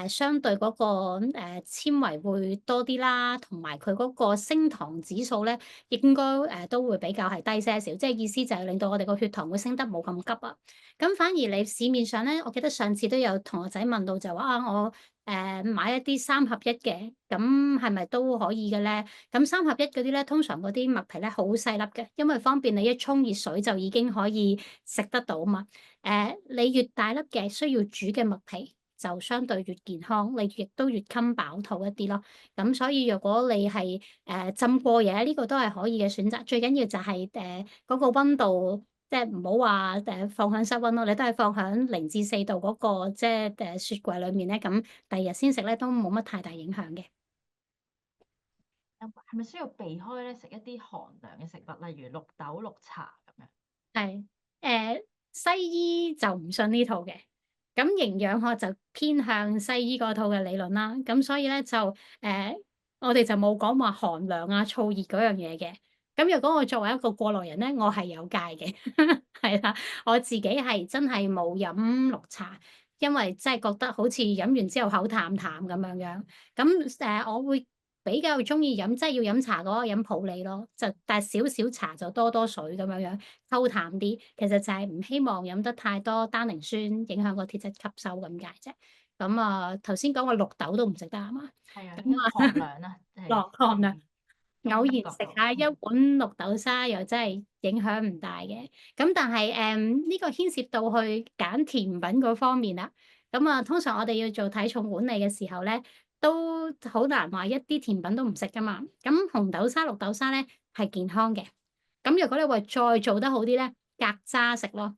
相對嗰個纖維會多啲啦，同埋佢嗰個升糖指數咧，應該都會比較係低些少，即係意思就係令到我哋個血糖會升得冇咁急啊。咁反而你市面上咧，我記得上次都有同學仔問到就話啊，我買一啲3合1嘅，咁係咪都可以嘅咧？咁3合1嗰啲咧，通常嗰啲麥皮咧好細粒嘅，因為方便你一沖熱水就已經可以食得到嘛。你越大粒嘅需要煮嘅麥皮，就相對越健康，你亦都越襟飽肚一啲咯。咁所以若果你係浸過夜，呢個都係可以嘅選擇。最緊要就係嗰個溫度，即係唔好話放響室溫咯，你都係放響0至4度嗰個即係雪櫃裏面咧，咁第二日先食咧都冇乜太大影響嘅。係咪需要避開咧食一啲寒涼嘅食物，例如綠豆、綠茶咁樣？係西醫就唔信呢套嘅。咁營養學就偏向西醫嗰套嘅理論啦，咁所以咧就我哋就冇講話寒涼啊、燥熱嗰樣嘢嘅。咁如果我作為一個過來人咧，我係有戒嘅，係啦，我自己係真係冇飲綠茶，因為真係覺得好似飲完之後口淡淡咁樣樣。咁我會比較中意飲，即係要飲茶嘅話，飲普洱咯，就但係少少茶就多多水咁樣樣，溝淡啲。其實就係唔希望飲得太多單寧酸，影響個鐵質吸收咁解啫。咁啊，頭先講個綠豆都唔食得係嘛？係啊，因為咁啊，寒涼啊，落汗啊，偶然中醫角度。食下一碗綠豆沙又真係影響唔大嘅。咁但係呢個牽涉到去揀甜品嗰方面啦。咁啊，通常我哋要做體重管理嘅時候咧，都好難話一啲甜品都唔食噶嘛。咁紅豆沙、綠豆沙咧係健康嘅。咁如果你話再做得好啲咧，隔渣食咯。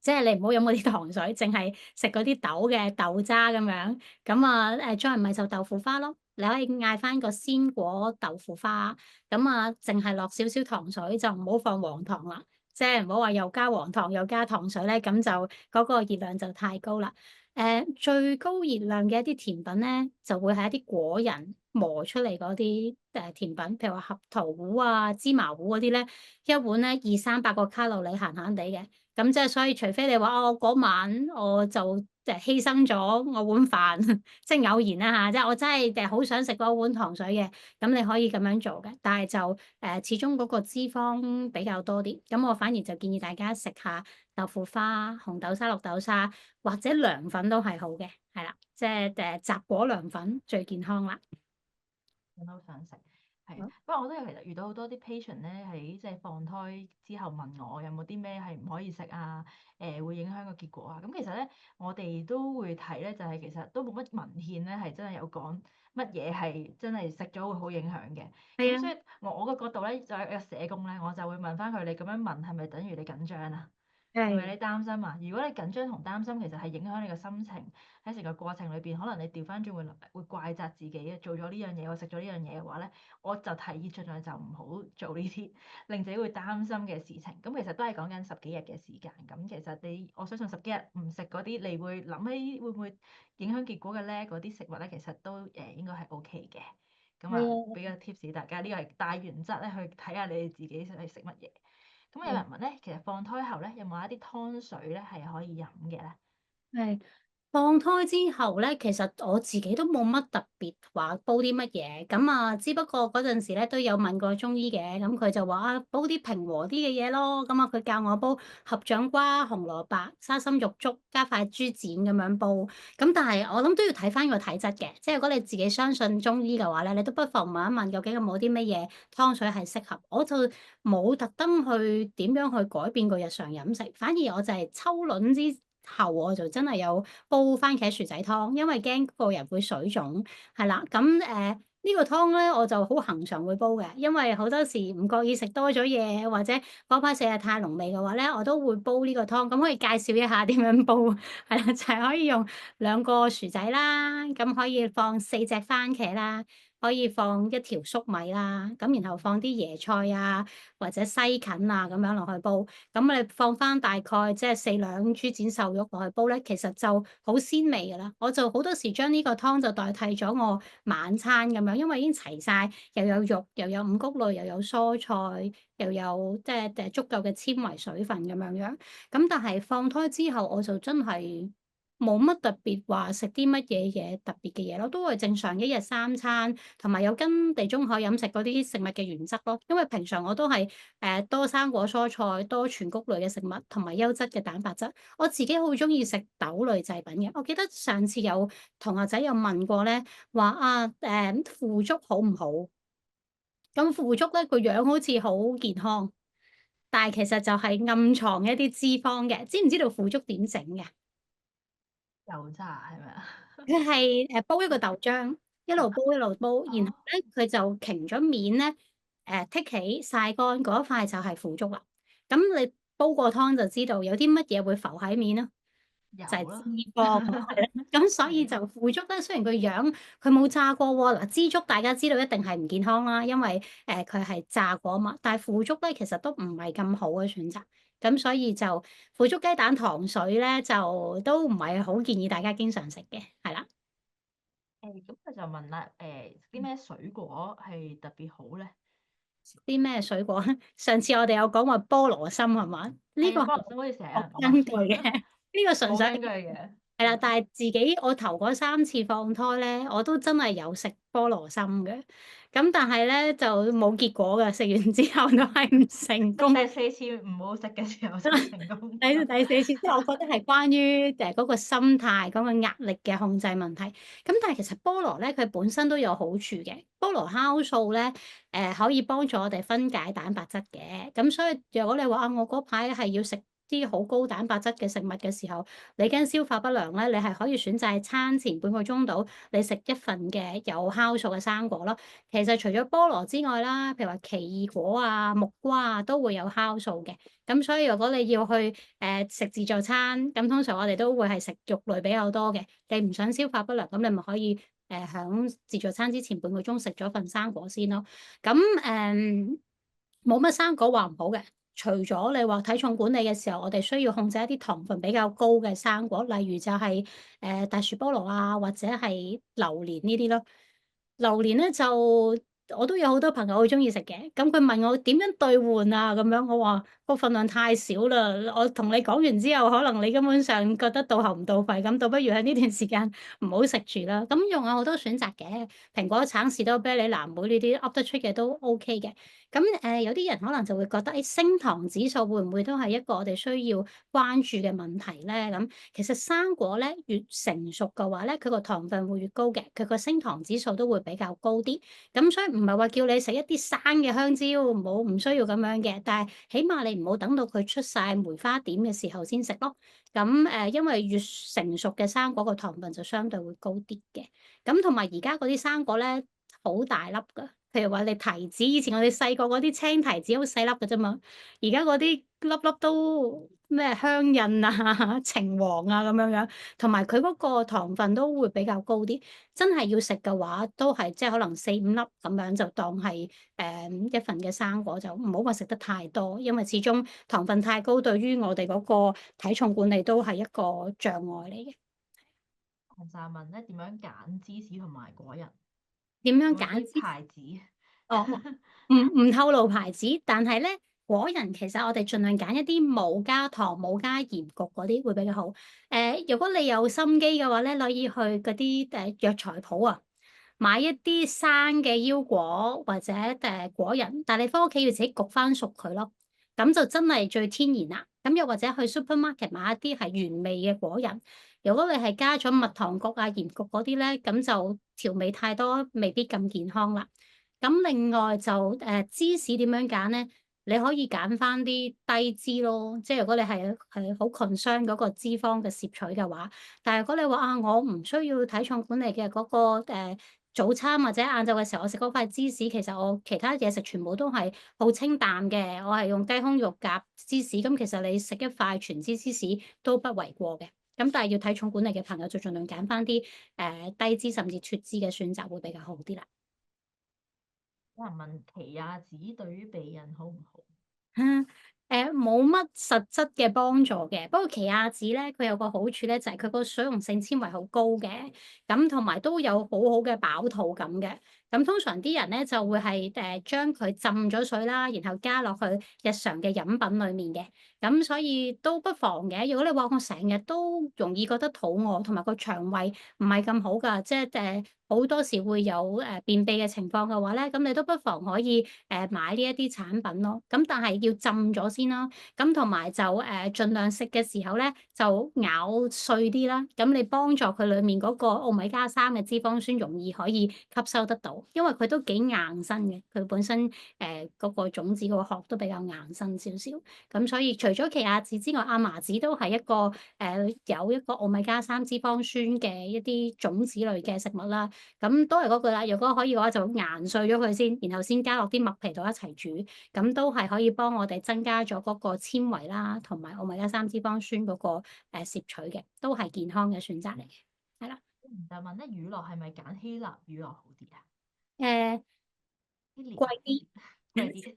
即係你唔好飲嗰啲糖水，淨係食嗰啲豆嘅豆渣咁樣。咁啊，再唔係就豆腐花咯。你可以嗌返個鮮果豆腐花，咁啊，淨係落少少糖水，就唔好放黃糖啦。即係唔好話又加黃糖又加糖水咧，咁就嗰個熱量就太高啦。最高熱量嘅一啲甜品咧，就會係一啲果仁磨出嚟嗰啲甜品，譬如話合桃糊啊、芝麻糊嗰啲咧，一碗咧200-300個卡路里閒閒地嘅。咁即係所以除非你話我嗰晚我就犧牲咗我碗飯，即係偶然啦嚇，即係我真係好想食嗰碗糖水嘅，咁你可以咁樣做嘅。但係就始終嗰個脂肪比較多啲，咁我反而就建議大家食下豆腐花、紅豆沙、綠豆沙或者涼粉都係好嘅，係啦，即係雜果涼粉最健康啦。我都想食，係啊。好，不過我都有其實遇到好多啲 patient 咧，喺即係放胎之後問我有冇啲咩係唔可以食啊？會影響個結果啊？咁其實咧，我哋都會睇咧，就係其實都冇乜文獻咧係真係有講乜嘢係真係食咗會好影響嘅。係啊，咁所以我個角度咧，就係一個社工咧，我就會問翻佢：你咁樣問係咪等於你緊張啊？係咪係，你擔心啊？如果你緊張同擔心其實係影響你個心情，喺成個過程裏邊，可能你調翻轉會怪責自己啊！做咗呢樣嘢，我食咗呢樣嘢嘅話咧，我就提議盡量就唔好做呢啲令自己會擔心嘅事情。咁其實都係講緊十幾日嘅時間。咁其實我相信十幾日唔食嗰啲，你會諗起會唔會影響結果嘅咧？嗰啲食物咧，其實都應該係 OK 嘅。咁啊，係啊，俾個 tips 大家，呢個係大原則咧，去睇下你哋自己係食乜嘢。咁有係，人問咧，其實放胎後咧，有冇一啲湯水咧係可以飲嘅咧？係。放胎之後咧，其實我自己都冇乜特別話煲啲乜嘢，咁啊，只不過嗰陣時咧都有問過中醫嘅，咁佢就話啊，煲啲平和啲嘅嘢咯，咁啊，佢教我煲合掌瓜、紅蘿蔔、沙參玉竹加塊豬展咁樣煲，咁但係我諗都要睇翻個體質嘅，即係如果你自己相信中醫嘅話咧，你都不妨問一問究竟有冇啲乜嘢湯水係適合，我就冇特登去點樣去改變個日常飲食，反而我就係抽卵之後我就真係有煲番茄薯仔湯，因為驚個人會水腫，係啦。咁呢個湯咧我就好恒常會煲嘅，因為好多時唔覺意食多咗嘢，或者嗰排食得太濃味嘅話咧，我都會煲呢個湯。咁可以介紹一下點樣煲？係啦，就係可以用2個薯仔啦，咁可以放4隻番茄啦，可以放一條粟米啦，咁然後放啲椰菜啊或者西芹啊咁樣落去煲。咁你放翻大概即係4兩豬展瘦肉落去煲咧，其實就好鮮味㗎啦。我就好多時將呢個湯就代替咗我晚餐咁樣，因為已經齊晒，又有肉，又有五穀類，又有蔬菜，又有即係足夠嘅纖維水分咁樣樣。咁但係放胎之後，我就真係冇乜特別話食啲乜嘢特別嘅嘢咯，都係正常一日3餐，同埋有跟地中海飲食嗰啲食物嘅原則咯。因為平常我都係多生果蔬菜、多全穀類嘅食物，同埋優質嘅蛋白質。我自己好中意食豆類製品嘅。我記得上次有同學仔有問過咧，話啊腐竹好唔好？咁腐竹咧個樣好似好健康，但係其實就係暗藏一啲脂肪嘅。知唔知道腐竹點整嘅？油炸係咪啊？佢係煲一個豆漿，一路煲一路煲，然後哦，咧佢就擎咗面咧，剔起曬乾嗰一塊就係腐竹啦。咁你煲過湯就知道有啲乜嘢會浮喺面咯，就係脂油咯，肪咯，係啦。咁所以係就腐竹咧，雖然個樣佢冇炸過喎，嗱枝竹大家知道一定係唔健康啦，因為佢係炸過啊嘛。但係腐竹咧其實都唔係咁好嘅選擇，咁所以就腐竹雞蛋糖水咧就都唔係好建議大家經常食嘅，係啦。咁佢就問啦，啲咩水果係特別好咧？啲咩水果？上次我哋有講過菠蘿心係嘛？呢係啊，個係菠蘿心好似成日有冇人根據問，嘅，呢個純粹冇根據嘅。係啦。但係自己我頭嗰3次放胎咧，我都真係有食菠蘿心嘅。咁但係咧就冇結果嘅，食完之後都係唔成功。第四次唔好食嘅時候先成功。睇到第4次，即係我覺得係關於嗰個心態、嗰個壓力嘅控制問題。咁但係其實菠蘿咧，佢本身都有好處嘅。菠蘿酵素咧，可以幫助我哋分解蛋白質嘅。咁所以如果你話啊，我嗰排係要食啲好高蛋白質嘅食物嘅時候，你驚消化不良咧，你係可以選擇喺餐前半個鐘度，你食一份嘅有酵素嘅生果咯。其實除咗菠蘿之外啦，譬如話奇異果啊、木瓜啊，都會有酵素嘅。咁所以如果你要去食自助餐，咁通常我哋都會係食肉類比較多嘅。你唔想消化不良，咁你咪可以響自助餐之前半個鐘食咗份生果先咯。咁冇乜生果話唔好嘅。除咗你話體重管理嘅時候，我哋需要控制一啲糖分比較高嘅生果，例如就係大樹菠蘿啊，或者係榴蓮呢啲咯。榴蓮咧就我都有好多朋友好中意食嘅，咁佢問我點樣兌換啊咁樣，我話個份量太少啦，我同你講完之後，可能你根本上覺得到喉唔到肺，咁倒不如喺呢段時間唔好食住啦。咁仲有好多選擇嘅，蘋果、橙、士多啤梨、藍莓呢啲噏得出嘅都 OK 嘅。咁有啲人可能就會覺得，誒升糖指數會唔會都係一個我哋需要關注嘅問題咧？咁其實生果咧越成熟嘅話咧，佢個糖分會越高嘅，佢個升糖指數都會比較高啲。咁所以唔係話叫你食一啲生嘅香蕉，唔需要咁樣嘅，但係起碼你唔好等到佢出晒梅花點嘅時候先食咯。咁因為越成熟嘅生果個糖分就相對會高啲嘅。咁同埋而家嗰啲生果咧好大粒㗎。譬如話你提子，以前我哋細個嗰啲青提子好細粒嘅啫嘛，而家嗰啲粒粒都咩香印啊、橙黃啊咁樣樣，同埋佢嗰個糖分都會比較高啲。真係要食嘅話，都係即係可能4、5粒咁樣就當係一份嘅生果，就唔好話食得太多，因為始終糖分太高，對於我哋嗰個體重管理都係一個障礙嚟嘅。我就問咧點樣揀芝士同埋果仁，點樣有冇啲揀先？牌子？哦，唔透露牌子，但係咧果仁其實我哋盡量揀一啲冇加糖、冇加鹽焗嗰啲會比較好。如果你有心機嘅話咧，可以去嗰啲藥材鋪啊，買一啲生嘅腰果或者果仁，但係你返屋企要自己焗翻熟佢咯，咁就真係最天然啦。咁又或者去 supermarket 買一啲係原味嘅果仁，如果你係加咗蜜糖焗啊、鹽焗嗰啲咧，咁就調味太多，未必咁健康啦。咁另外就芝士點樣揀咧？你可以揀翻啲低脂咯，即係如果你係好 concern 嗰個脂肪嘅攝取嘅話，但係如果你話啊，我唔需要體重管理嘅嗰個早餐或者晏晝嘅時候，我食嗰塊芝士，其實我其他嘢食全部都係好清淡嘅，我係用雞胸肉夾芝士，咁其實你食一塊全脂芝士都不為過嘅。咁但係要體重管理嘅朋友就盡量揀翻啲低脂甚至脫脂嘅選擇會比較好啲啦。有人問奇亞籽對於避孕好唔好？嗯，冇乜實質嘅幫助嘅，不過奇亞籽咧，佢有個好處咧，就係佢個水溶性纖維好高嘅，咁同埋都有好好嘅飽肚感嘅。咁通常啲人咧就會係將佢浸咗水啦，然後加落去日常嘅飲品裡面嘅，咁所以都不妨嘅。如果你話我成日都容易覺得肚餓，同埋個腸胃唔係咁好㗎，即係好多時會有便秘嘅情況嘅話咧，咁你都不妨可以買呢一啲產品咯。咁但係要浸咗先啦。咁同埋就盡量食嘅時候咧，就咬碎啲啦。咁你幫助佢裡面嗰個奧米加3嘅脂肪酸容易可以吸收得到，因為佢都幾硬身嘅，佢本身嗰個種子個殼都比較硬身少少。咁所以除咗奇亞籽之外，亞麻籽都係一個有一個奧米加3脂肪酸嘅一啲種子類嘅食物啦。咁都係嗰句啦，如果可以嘅話就研碎咗佢先，然後先加落啲麥皮度一齊煮，咁都係可以幫我哋增加咗嗰個纖維啦，同埋奧米加3脂肪酸嗰個攝取嘅，都係健康嘅選擇嚟嘅，係啦。就問咧乳酪係咪揀希臘乳酪好啲啊？誒希臘啊，貴啲。貴啲。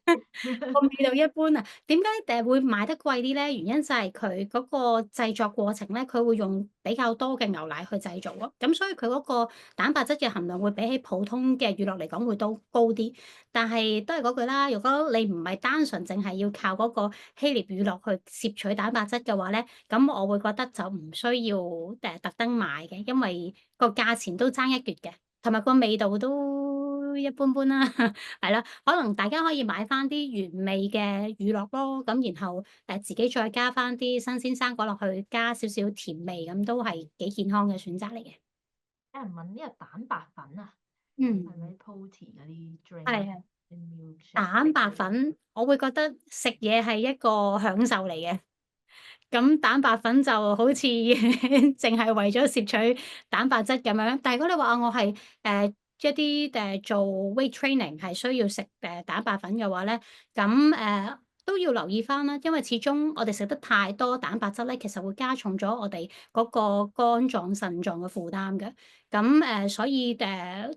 個味道一般啊，點解會賣得貴啲咧？原因就係佢嗰個製作過程咧，佢會用比較多嘅牛奶去製造咯，咁所以佢嗰個蛋白質嘅含量會比起普通嘅乳酪嚟講會都高啲。但係都係嗰句啦，如果你唔係單純淨係要靠嗰個希臘乳酪去攝取蛋白質嘅話咧，咁我會覺得就唔需要特登買嘅，因為個價錢都爭一橛嘅，同埋個味道都一般般啦。係啦，可能大家可以買翻啲原味嘅乳酪咯，咁然後自己再加翻啲新鮮生果落去，加少少甜味，咁都係幾健康嘅選擇嚟嘅。有人問呢個蛋白粉啊，係咪嗯，protein 嗰啲 drink 係係。啲 milkshake 蛋白粉，我會覺得食嘢係一個享受嚟嘅。咁蛋白粉就好似淨係為咗攝取蛋白質咁樣。但係如果你話我係一啲做 weight training 係需要食蛋白粉嘅話咧，咁都要留意翻啦，因為始終我哋食得太多蛋白質咧，其實會加重咗我哋嗰個肝臟、腎臟嘅負擔嘅。咁所以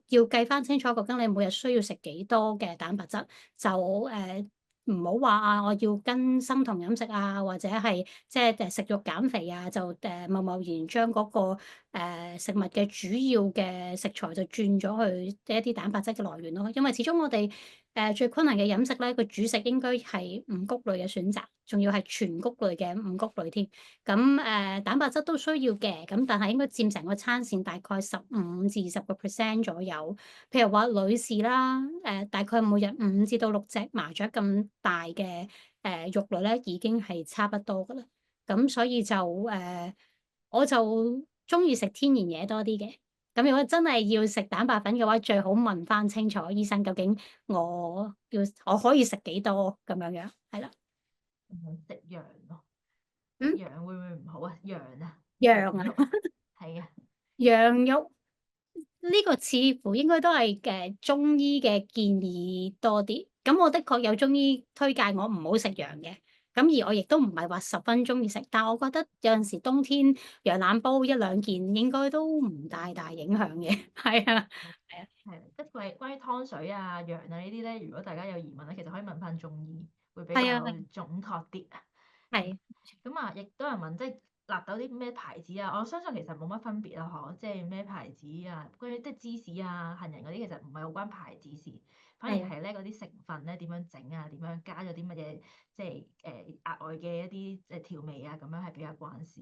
要計翻清楚，究竟你每日需要食幾多嘅蛋白質，就唔好話啊，我要跟生酮飲食啊，或者係即係食肉減肥啊，就貿貿然將嗰個食物嘅主要嘅食材就轉咗去一啲蛋白質嘅來源咯。因為始終我哋最困難嘅飲食咧，個主食應該係五穀類嘅選擇，仲要係全穀類嘅五穀類添。咁蛋白質都需要嘅，咁但係應該佔成個餐膳大概15%至20%左右。譬如話女士啦，大概每日5至6隻麻雀咁大嘅肉類咧，已經係差不多噶啦。咁所以就我就中意食天然嘢多啲嘅。咁如果真係要食蛋白粉嘅話，最好問翻清楚醫生究竟我可以食幾多咁樣樣，係啦。食羊咯，食嗯，羊會唔會唔好啊？羊啊，羊啊，羊肉啊，係啊，羊肉。呢個似乎應該都係中醫嘅建議多啲，咁我的確有中醫推介我唔好食羊嘅，咁而我亦都唔係話十分中意食，但我覺得有陣時冬天羊腩煲一兩件應該都唔大影響嘅，係啊，係啊，係，即係關於湯水啊、羊啊呢啲咧，如果大家有疑問咧，其實可以問翻中醫，會比係啊，較準確啲啊。係，咁啊，亦都有人問，即係納豆啲咩牌子啊？我相信其實冇乜分別啊，嗬，即係咩牌子啊？關於即係芝士啊、杏仁嗰啲，其實唔係好關牌子事，反而係，係咧嗰啲成分咧點樣整啊，點樣加咗啲乜嘢，即係額外嘅一啲調味啊，咁樣係比較關事。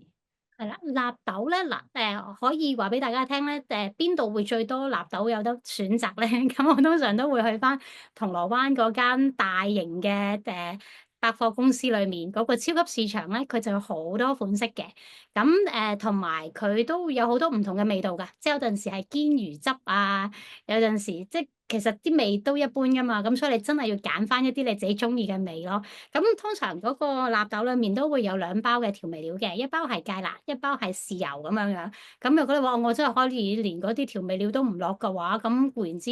係啦，納豆咧嗱，可以話俾大家聽咧，邊度會最多納豆有得選擇咧？咁我通常都會去翻銅鑼灣嗰間大型嘅百貨公司裏面嗰個超級市場咧，佢就有好多款式嘅。咁同埋佢都有好多唔同嘅味道㗎，即係有陣時係堅魚汁啊，有陣時即其實啲味都一般㗎嘛，咁所以你真係要揀翻一啲你自己中意嘅味咯。咁通常嗰個納豆裏面都會有兩包嘅調味料嘅，一包係芥辣，一包係豉油咁樣樣。咁如果你話我真係可以連嗰啲調味料都唔落嘅話，咁固然之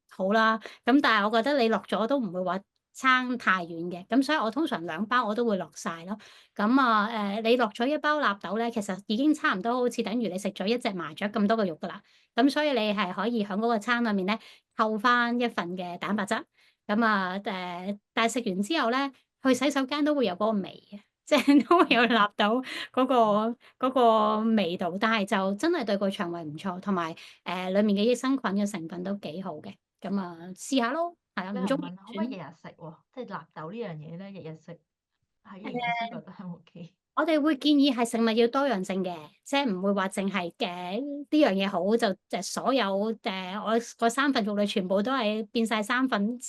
好啦。咁但係我覺得你落咗都唔會話差太遠嘅。咁所以我通常兩包我都會落晒咯。咁啊你落咗一包納豆咧，其實已經差唔多好似等於你食咗一隻麻雀咁多個肉噶啦。咁所以你係可以喺嗰個餐裏面咧扣翻一份嘅蛋白質。咁啊但係食完之後咧，去洗手間都會有嗰個味嘅，即係都會有納豆嗰個味道，但係就真係對個腸胃唔錯，同埋裡面嘅益生菌嘅成分都幾好嘅。咁啊試下咯，係啊，有人唔中意問可唔可以日日食喎？即係納豆呢樣嘢咧，日日食喺營養師誒。覺得係 OK。我哋會建議係食物要多樣性嘅，即係唔會話淨係嘅呢樣嘢好就所有我嗰三份肉類全部都係變晒三盒嘅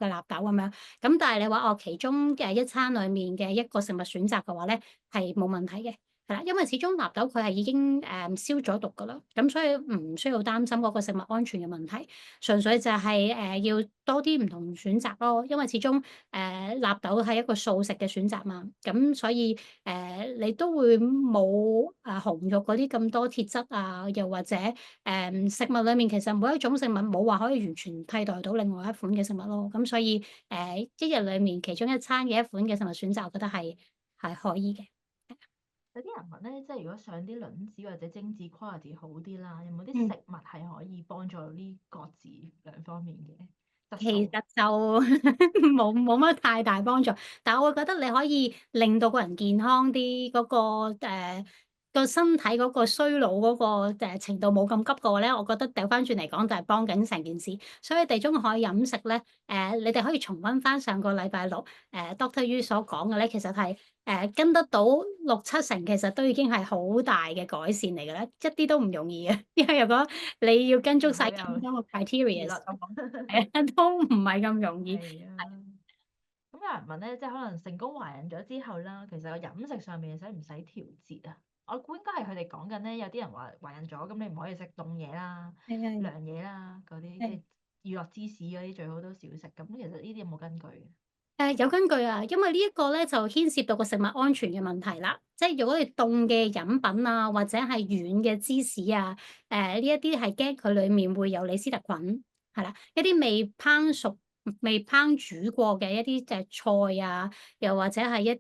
納豆咁樣。咁但係你話哦，其中嘅一餐裡面嘅一個食物選擇嘅話咧，係冇問題嘅，係啦，因為始終納豆佢係已經消咗毒㗎啦，咁所以唔需要擔心嗰個食物安全嘅問題，純粹就係要多啲唔同選擇咯，因為始終納豆係一個素食嘅選擇嘛，咁所以你都會冇紅肉嗰啲咁多鐵質啊，又或者食物裡面其實每一種食物冇話可以完全替代到另外一款嘅食物咯，咁所以一日裡面其中一餐嘅一款嘅食物選擇，我覺得係可以嘅。有啲人問咧，即係如果想啲卵子或者精子 quality 好啲啦，有冇啲嗯。食物係可以幫助呢各自兩方面嘅質素？其實就冇乜太大幫助，但係我會覺得你可以令到個人健康啲，嗰個個身體嗰個衰老嗰個程度冇咁急嘅話咧，我覺得掉返轉嚟講就係幫緊成件事。所以地中海飲食咧，你哋可以重溫返上個禮拜六Doctor Yu 所講嘅咧，其實係跟得到6、7成，其實都已經係好大嘅改善嚟嘅啦，一啲都唔容易嘅。因為如果你要跟足晒好有咁多個 自律。criteria 係啊，都唔係咁容易。係啊。咁有人問咧，即係可能成功懷孕咗之後啦，其實個飲食上面使唔使調節啊？我估應該係佢哋講緊咧，有啲人話懷孕咗，咁你唔可以食凍嘢啦、係係涼嘢啦，嗰啲即係。係娛樂芝士嗰啲最好都少食。咁其實呢啲有冇根據嘅？有根據啊，因為呢一個咧就牽涉到個食物安全嘅問題啦。即係如果你凍嘅飲品啊，或者係軟嘅芝士啊，呢一啲係驚佢裡面會有李斯特菌，係啦。一啲未烹熟、未烹煮過嘅一啲菜啊，又或者係一啲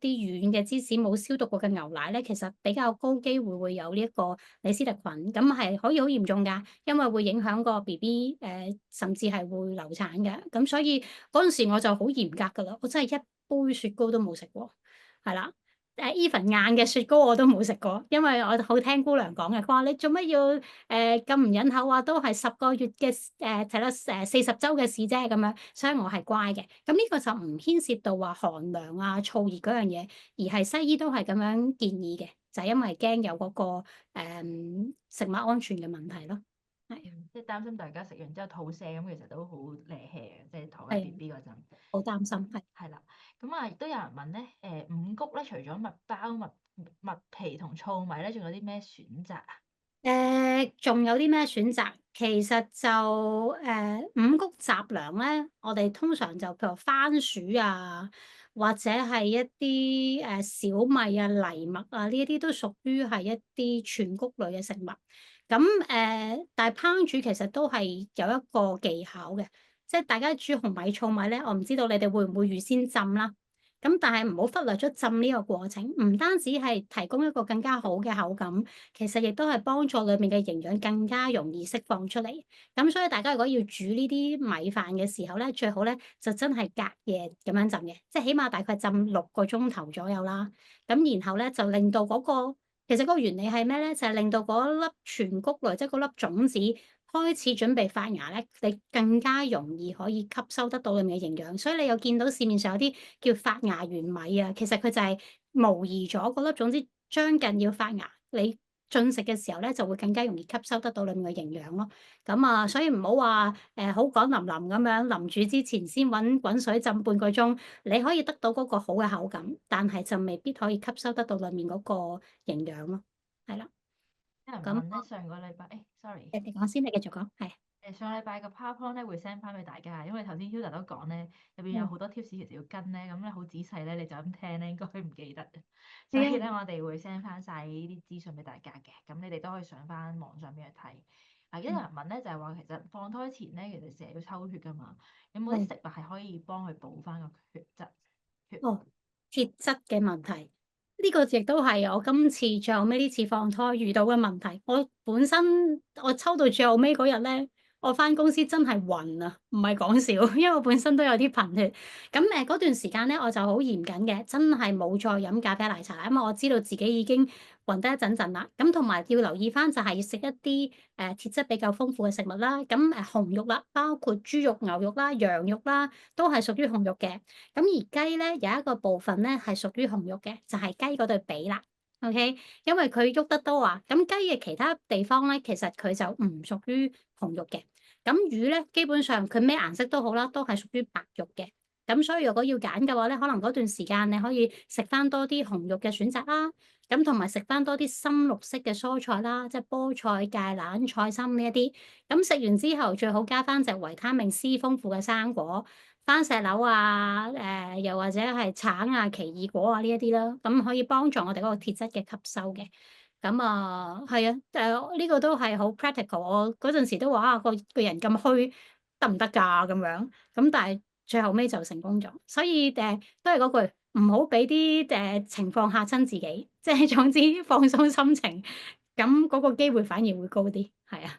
軟嘅芝士冇消毒過嘅牛奶咧，其實比較高機會會有呢一個李斯特菌，咁係可以好嚴重㗎，因為會影響個 BB 甚至係會流產嘅。咁所以嗰陣時我就好嚴格㗎啦，我真係一杯雪糕都冇食過，係啦。even 硬嘅雪糕我都冇食過，因為我好聽姑娘講嘅，佢話："你做乜要咁唔忍口啊？都係10個月嘅係啦40週嘅事啫。"咁樣，所以我係乖嘅。咁呢個就唔牽涉到話寒涼啊、燥熱嗰樣嘢，而係西醫都係咁樣建議嘅，就係因為驚有嗰個食物安全嘅問題咯。係即係擔心大家食完之後肚瀉咁，其實都好惹氣嘅，即係陀緊 係 BB 嗰陣。好擔心，係。係啦，咁啊亦都有人問咧，五穀咧除咗麥包、麥皮同糙米咧，仲有啲咩選擇啊？仲有啲咩選擇？其實就五穀雜糧咧，我哋通常就譬如番薯啊，或者係一啲小米啊、藜麥啊，呢一啲都屬於係一啲全穀類嘅食物。咁但係烹煮其實都係有一個技巧嘅，即係大家煮紅米、糙米咧，我唔知道你哋會唔會預先浸啦。咁但係唔好忽略咗浸呢個過程，唔單止係提供一個更加好嘅口感，其實亦都係幫助裏面嘅營養更加容易釋放出嚟。咁所以大家如果要煮呢啲米飯嘅時候咧，最好咧就真係隔夜咁樣浸嘅，即係起碼大概浸6個鐘頭左右啦。咁然後咧就令到嗰個其實嗰個原理係咩咧？就係令到嗰粒全穀類，即係嗰粒種子開始準備發芽咧，你更加容易可以吸收得到裏面嘅營養。所以你又見到市面上有啲叫發芽圓米啊，其實佢就係模擬咗嗰粒種子將近要發芽，你進食嘅時候咧就會更加容易吸收得到裏面嘅營養咯。咁啊，所以唔好話好趕淋淋咁樣，臨煮之前先揾滾水浸半個鐘，你可以得到嗰個好嘅口感，但係就未必可以吸收得到裏面嗰個營養咯。係啦，咁有人問咧，上個禮拜，sorry。你講先，你繼續講，係。上個禮拜個 PowerPoint 咧會 send 翻俾大家，因為頭先 Hilda 都講咧，入邊有嗯，好多 tips 其實要跟咧，咁咧好仔細咧，你就咁聽咧應該唔記得嘅，所係啊，以咧我哋會 send 翻晒呢啲資訊俾大家嘅，咁你哋都可以上翻網上邊去睇。啊，有人嗯，問咧就係話其實放胎前咧其實成日要抽血噶嘛，有冇啲係。食物係可以幫佢補翻個血質？血哦，鐵質嘅問題，呢個亦都係我今次最後尾呢次放胎遇到嘅問題。我本身我抽到最後尾嗰日咧，我返公司真係暈啊，唔係講笑，因為我本身都有啲貧血。咁嗰段時間咧，我就好嚴謹嘅，真係冇再飲咖啡奶茶，因為我知道自己已經暈得一陣陣啦。咁同埋要留意返就係要食一啲鐵質比較豐富嘅食物啦。咁紅肉啦，包括豬肉、牛肉啦、羊肉啦，都係屬於紅肉嘅。咁而雞咧有一個部分咧係屬於紅肉嘅，就係雞嗰對髀啦，OK？因為佢喐得多啊，咁雞嘅其他地方咧，其實佢就唔屬於紅肉嘅。咁魚咧，基本上佢咩顏色都好啦，都係屬於白肉嘅。咁所以如果要揀嘅話咧，可能嗰段時間你可以食翻多啲紅肉嘅選擇啦，咁同埋食翻多啲深綠色嘅蔬菜啦，即係菠菜、芥蘭、菜心呢一啲。咁食完之後最好加翻隻維他命 C 豐富嘅生果。番石榴啊，又或者係橙啊、奇異果啊呢一啲啦，咁可以幫助我哋嗰個鐵質嘅吸收嘅。咁啊，係啊，呢個都係好 practical。我嗰陣時都話啊，個人咁虛得唔得㗎咁樣？咁但係最後尾就成功咗。所以都係嗰句，唔好俾啲情況嚇親自己，即係總之放鬆心情，咁嗰個機會反而會高啲。係啊，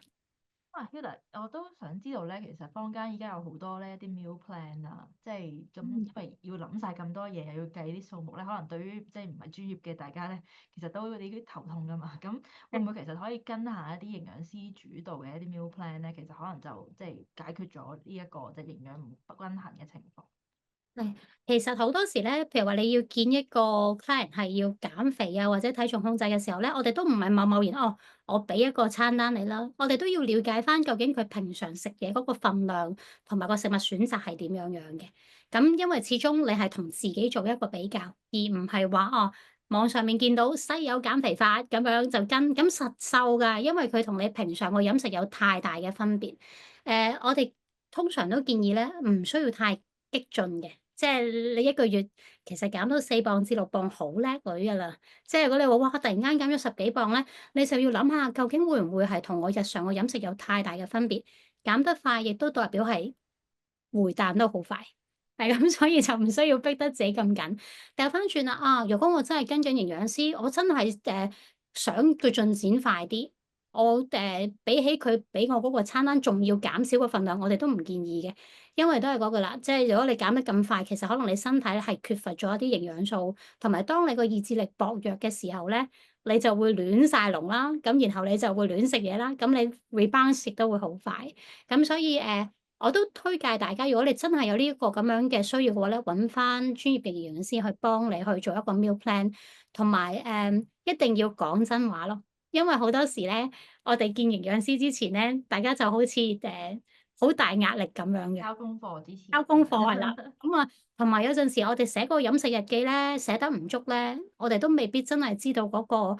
啊，Hilda，我都想知道咧，其實坊間依家有好多咧一啲 meal plan 啊，即係咁，嗯，因為要諗晒咁多嘢，又要計啲數目咧，可能對於即係唔係專業嘅大家咧，其實都有啲頭痛噶嘛。咁會唔會其實可以跟下一啲營養師主導嘅一啲 meal plan 咧？其實可能就即係解決咗呢一個即係營養唔不均衡嘅情況。係，其實好多時咧，譬如話你要見一個 client 係要減肥啊，或者體重控制嘅時候咧，我哋都唔係貿然哦，我俾一個餐單你啦，我哋都要了解翻究竟佢平常食嘢嗰個份量同埋個食物選擇係點樣樣嘅。咁因為始終你係同自己做一個比較，而唔係話哦網上面見到西柚減肥法咁樣就跟，咁實瘦㗎，因為佢同你平常個飲食有太大嘅分別。我哋通常都建議咧，唔需要太激進嘅。即係你一個月其實減到4磅至6磅好叻女㗎啦。即係如果你話哇，突然間減咗10幾磅咧，你就要諗下究竟會唔會係同我日常嘅飲食有太大嘅分別？減得快亦都代表係回彈都好快，係咁，所以就唔需要逼得自己咁緊。掉返轉啦，如果我真係跟緊營養師，我真係想佢進展快啲，我比起佢俾我嗰個餐單仲要減少個份量，我哋都唔建議嘅。因為都係嗰個啦，即係如果你減得咁快，其實可能你身體咧係缺乏咗一啲營養素，同埋當你個意志力薄弱嘅時候咧，你就會亂晒龍啦，咁然後你就會亂食嘢啦，咁你 rebound 亦都會好快。咁所以我都推介大家，如果你真係有呢一個咁樣嘅需要嘅話咧，揾翻專業嘅營養師去幫你去做一個 meal plan，同埋一定要講真話咯。因為好多時咧，我哋見營養師之前咧，大家就好似好大壓力咁樣嘅。交功課之前交功課係啦，咁啊，同埋有陣時我哋寫個飲食日記咧，寫得唔足咧，我哋都未必真係知道嗰個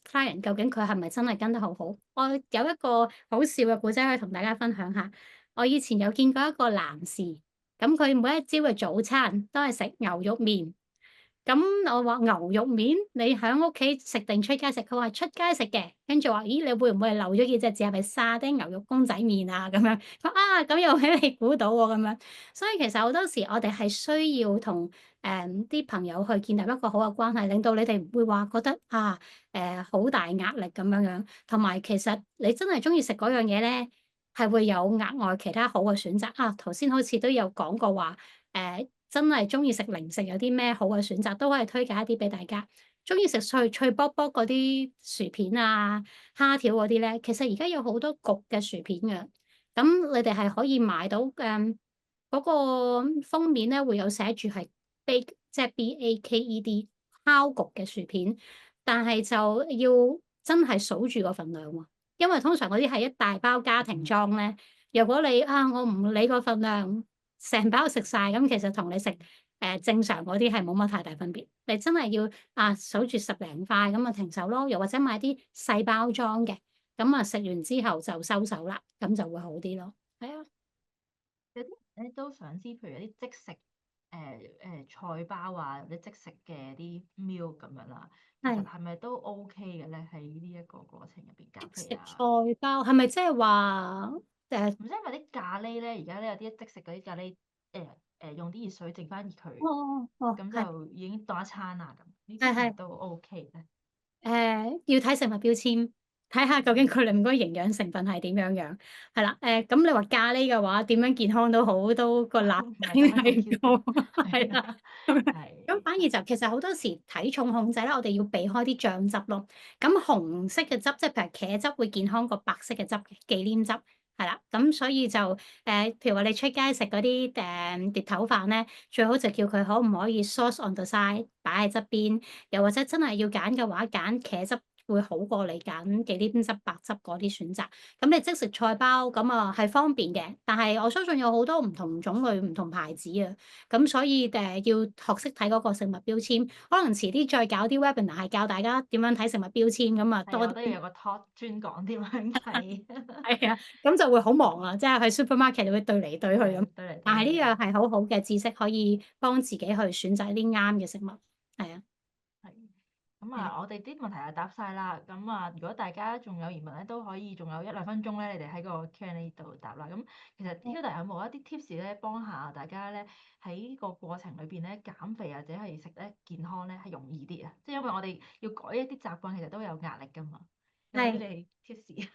client 究竟佢係咪真係跟得好好。我有一個好笑嘅故仔可以同大家分享下。我以前有見過一個男士，咁佢每一朝嘅早餐都係食牛肉麵。咁我話牛肉麵，你喺屋企食定出街食？佢話出街食嘅，跟住話：咦，你會唔會漏咗幾隻字？係咪沙丁牛肉公仔麵啊？咁樣，咁又俾你估到喎咁樣。所以其實好多時我哋係需要同啲朋友去建立一個好嘅關係，令到你哋唔會話覺得好大壓力咁樣樣。同埋其實你真係中意食嗰樣嘢咧，係會有額外其他好嘅選擇。頭先好似都有講過話真係中意食零食，有啲咩好嘅選擇，都可以推介一啲俾大家。中意食脆脆卜卜嗰啲薯片啊、蝦條嗰啲咧，其實而家有好多焗嘅薯片嘅。咁你哋係可以買到嗰個封面咧，會有寫住係 bake，即係 BAKED 烤焗嘅薯片，但係就要真係數住個份量喎。因為通常嗰啲係一大包家庭裝咧，如果你我唔理個份量。成包食晒，咁其實同你食正常嗰啲係冇乜太大分別。你真係要數住10零塊咁啊停手咯，又或者買啲細包裝嘅，咁啊食完之後就收手啦，咁就會好啲咯。係啊，有啲人都想知，譬如有啲即食菜包啊，或者即食嘅啲 meal 咁樣啦，其實係係咪都 OK 嘅咧？喺呢一個過程入邊減食菜肥啊，包係咪即係話唔知係咪啲咖喱咧？而家咧有啲即食嗰啲咖喱，用啲熱水整翻熱佢，咁係就已經當一餐啦咁。呢啲係係。係咪都 OK 咧？要睇食物標籤，睇下究竟佢裏面嗰個營養成分係點樣樣，係啦，咁你話咖喱嘅話，點樣健康都好，都個鈉唔係真係好 肯定 Q 高，甜，係啦，係啊，咁樣咁反而係。就其實好多時體重控制咧，我哋要避開啲醬汁咯。咁紅色嘅汁，即係譬如茄汁會健康過白色嘅汁嘅，忌廉汁，係啦。咁所以就譬如話你出街食嗰啲碟頭飯咧，最好就叫佢可唔可以 sauce on the side 擺喺側邊。又或者真係要揀嘅話，揀茄汁會好過你揀忌廉汁、白汁嗰啲選擇。咁你即食菜包咁係方便嘅，但係我相信有好多唔同種類、唔同牌子啊。咁所以要學識睇嗰個食物標籤。可能遲啲再搞啲 webinar 係教大家點樣睇食物標籤，咁啊係啊，多啲我都要有個 talk 專講點樣睇，係啊，咁就會好忙啊，即係去 supermarket 會對嚟對去咁。係對嚟但係呢對去，樣係好好嘅知識，可以幫自己去選擇啲啱嘅食物。係啊，係。咁係啦，啊，我哋啲問題就答晒啦。咁啊，如果大家仲有疑問咧，都可以仲有1-2分鐘咧，你哋喺個 Q&A 度答啦。咁其實 Hilda 有冇一啲 tips 咧，幫下大家咧喺個過程裏邊咧減肥或者係食得健康咧係容易啲啊？即係因為我哋要改一啲習慣，其實都有壓力噶嘛。有冇啲係。你 tips？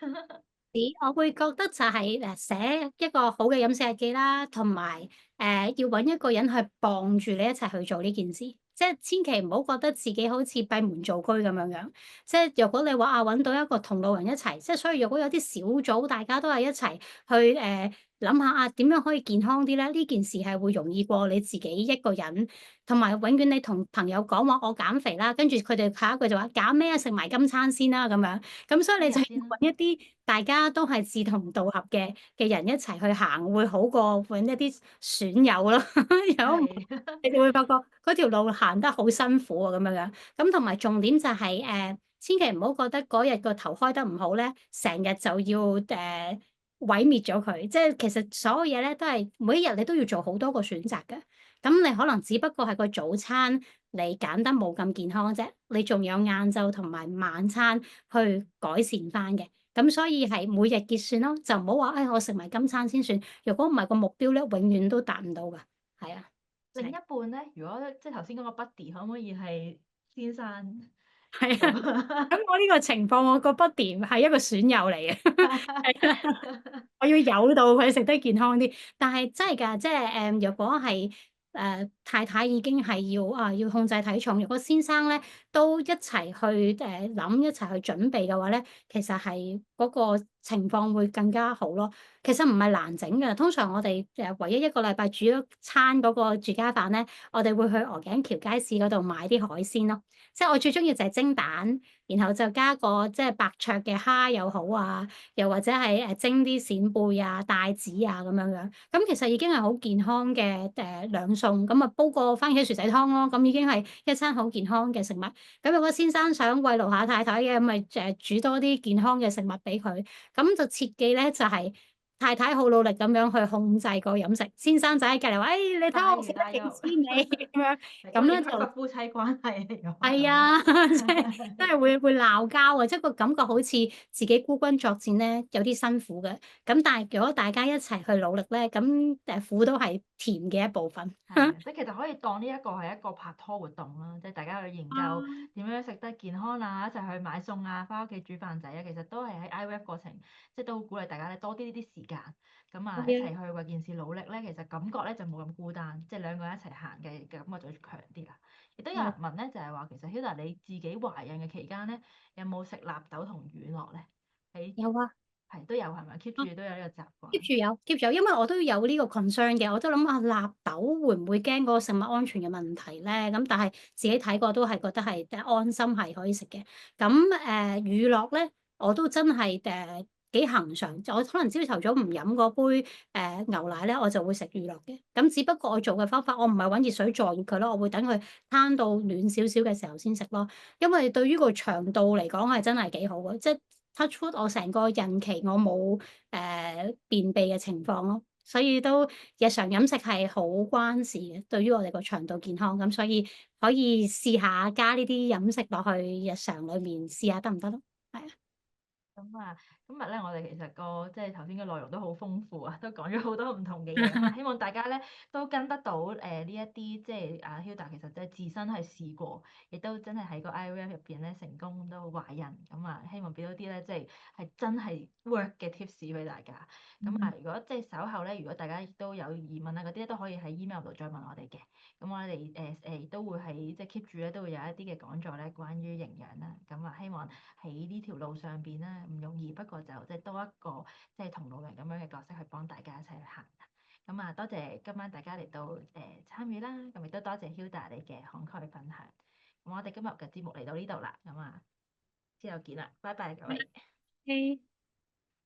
我會覺得就係寫一個好嘅飲食日記啦，同埋要揾一個人去傍住你一齊去做呢件事，即係千祈唔好覺得自己好似閉門造車咁樣樣。即係如果你話揾到一個同路人一齊，即係所以如果有啲小組大家都係一齊去諗下點樣可以健康啲咧？呢件事係會容易過你自己一個人，同埋永遠你同朋友講話我減肥啦，跟住佢哋下一句就話減咩啊？食埋今餐先啦咁樣。咁所以你就要聽日先啦。揾一啲大家都係志同道合嘅人一齊去行，會好過揾一啲損友咯。如果唔係係。你就會發覺嗰條路行得好辛苦啊咁樣樣。咁同埋重點就係千祈唔好覺得嗰日個頭開得唔好咧，成日就要毀滅咗佢。即係其實所有嘢咧都係每一日你都要做好多個選擇嘅。咁你可能只不過係個早餐你揀得冇咁健康啫，你仲有晏晝同埋晚餐去改善翻嘅。咁所以係每日結算咯，就唔好話，我食埋今餐先算。如果唔係個目標咧，永遠都達唔到㗎。係啊，就另一係半咧，如果即係頭先嗰個 buddy，可唔可以係先生做？係啊。咁我呢個情況，我個 buddy 係一個損友嚟嘅。係啊，我要誘導佢食得健康啲。但係真係㗎，即係若果係太太已經係要控制體重，如果先生咧都一齊去諗，一齊去準備嘅話咧，其實係嗰個情況會更加好咯。其實唔係難整嘅，通常我哋唯一一個禮拜煮一餐嗰個住家飯咧，我哋會去鵝頸橋街市嗰度買啲海鮮咯。即係我最中意就係蒸蛋，然後就加個即係白灼嘅蝦又好啊，又或者係蒸啲扇貝啊、帶子啊咁樣樣。咁其實已經係好健康嘅兩餸，咁啊煲個番茄薯仔湯咯，咁已經係一餐好健康嘅食物。咁如果先生想慰勞下太太嘅，咁咪煮多啲健康嘅食物俾佢。咁就切記咧，就係太太好努力咁樣去控制個飲食，先生就喺隔離話：你睇下我食得幾大肉，鮮你咁樣。咁咁咧就影響個夫妻關係嚟㗎嘛，咁樣。係啊，即係真係會鬧交啊！即係個感覺好似自己孤軍作戰咧，有啲辛苦嘅。咁但係如果大家一齊去努力咧，咁苦都係甜嘅一部分。係啊，即係其實可以當呢一個係一個拍拖活動啦，即係大家去研啊，究點樣食得健康啊，一齊去買餸啊，翻屋企煮飯仔啊，其實都係喺 IVF 過程，即係都好鼓勵大家咧多啲呢啲時間，咁啊一齊係啊，去為件事努力咧，其實感覺咧就冇咁孤單，即係兩個人一齊行嘅感覺就會強啲啦。亦都有人係問咧，就係話其實 Hilda 你自己懷孕嘅期間咧，有冇食納豆同乳酪咧？喺有啊。係都有係咪？keep 住都有呢個習慣。keep 住有，keep 住有，因為我都有呢個 concern 嘅，我都諗納豆會唔會驚嗰個食物安全嘅問題咧？咁但係自己睇過都係覺得係安心係可以食嘅。咁乳酪咧，我都真係幾恆常，我可能朝頭早唔飲嗰杯牛奶咧，我就會食乳酪嘅。咁只不過我做嘅方法，我唔係揾熱水坐熱佢咯，我會等佢攤到暖少少嘅時候先食咯。因為對於個腸道嚟講係真係幾好嘅，即係 touch wood，我成個孕期我冇便秘嘅情況咯，所以都日常飲食係好關事嘅，對於我哋個腸道健康，咁所以可以試下加呢啲飲食落去日常裏面試下得唔得咯？係啊，咁啊，今日咧我哋其實個即係頭先嘅內容都好豐富啊，都講咗好多唔同嘅嘢咁啊，希望大家咧都跟得到呢一啲即係阿 Hilda 其實即係自身係試過，亦都真係喺個 IVF 入邊咧成功都懷孕咁啊，希望俾到啲咧即係真係 work 嘅 tips 俾大家。咁啊，如果即係稍後咧，如果大家亦都有疑問啊嗰啲咧，都可以喺 email 度再問我哋嘅。咁我哋都會喺即係 keep 住咧，都會有一啲嘅講座咧，關於營養啦。咁啊，希望喺呢條路上邊咧唔容易，不過就即係多一個即係同路人咁樣嘅角色去幫大家一齊去行。咁啊，多謝今晚大家嚟到參與啦，咁亦都多謝 Hilda 你嘅慷慨分享。咁我哋今日嘅節目嚟到呢度啦，咁啊之後見啦，拜拜各位。OK。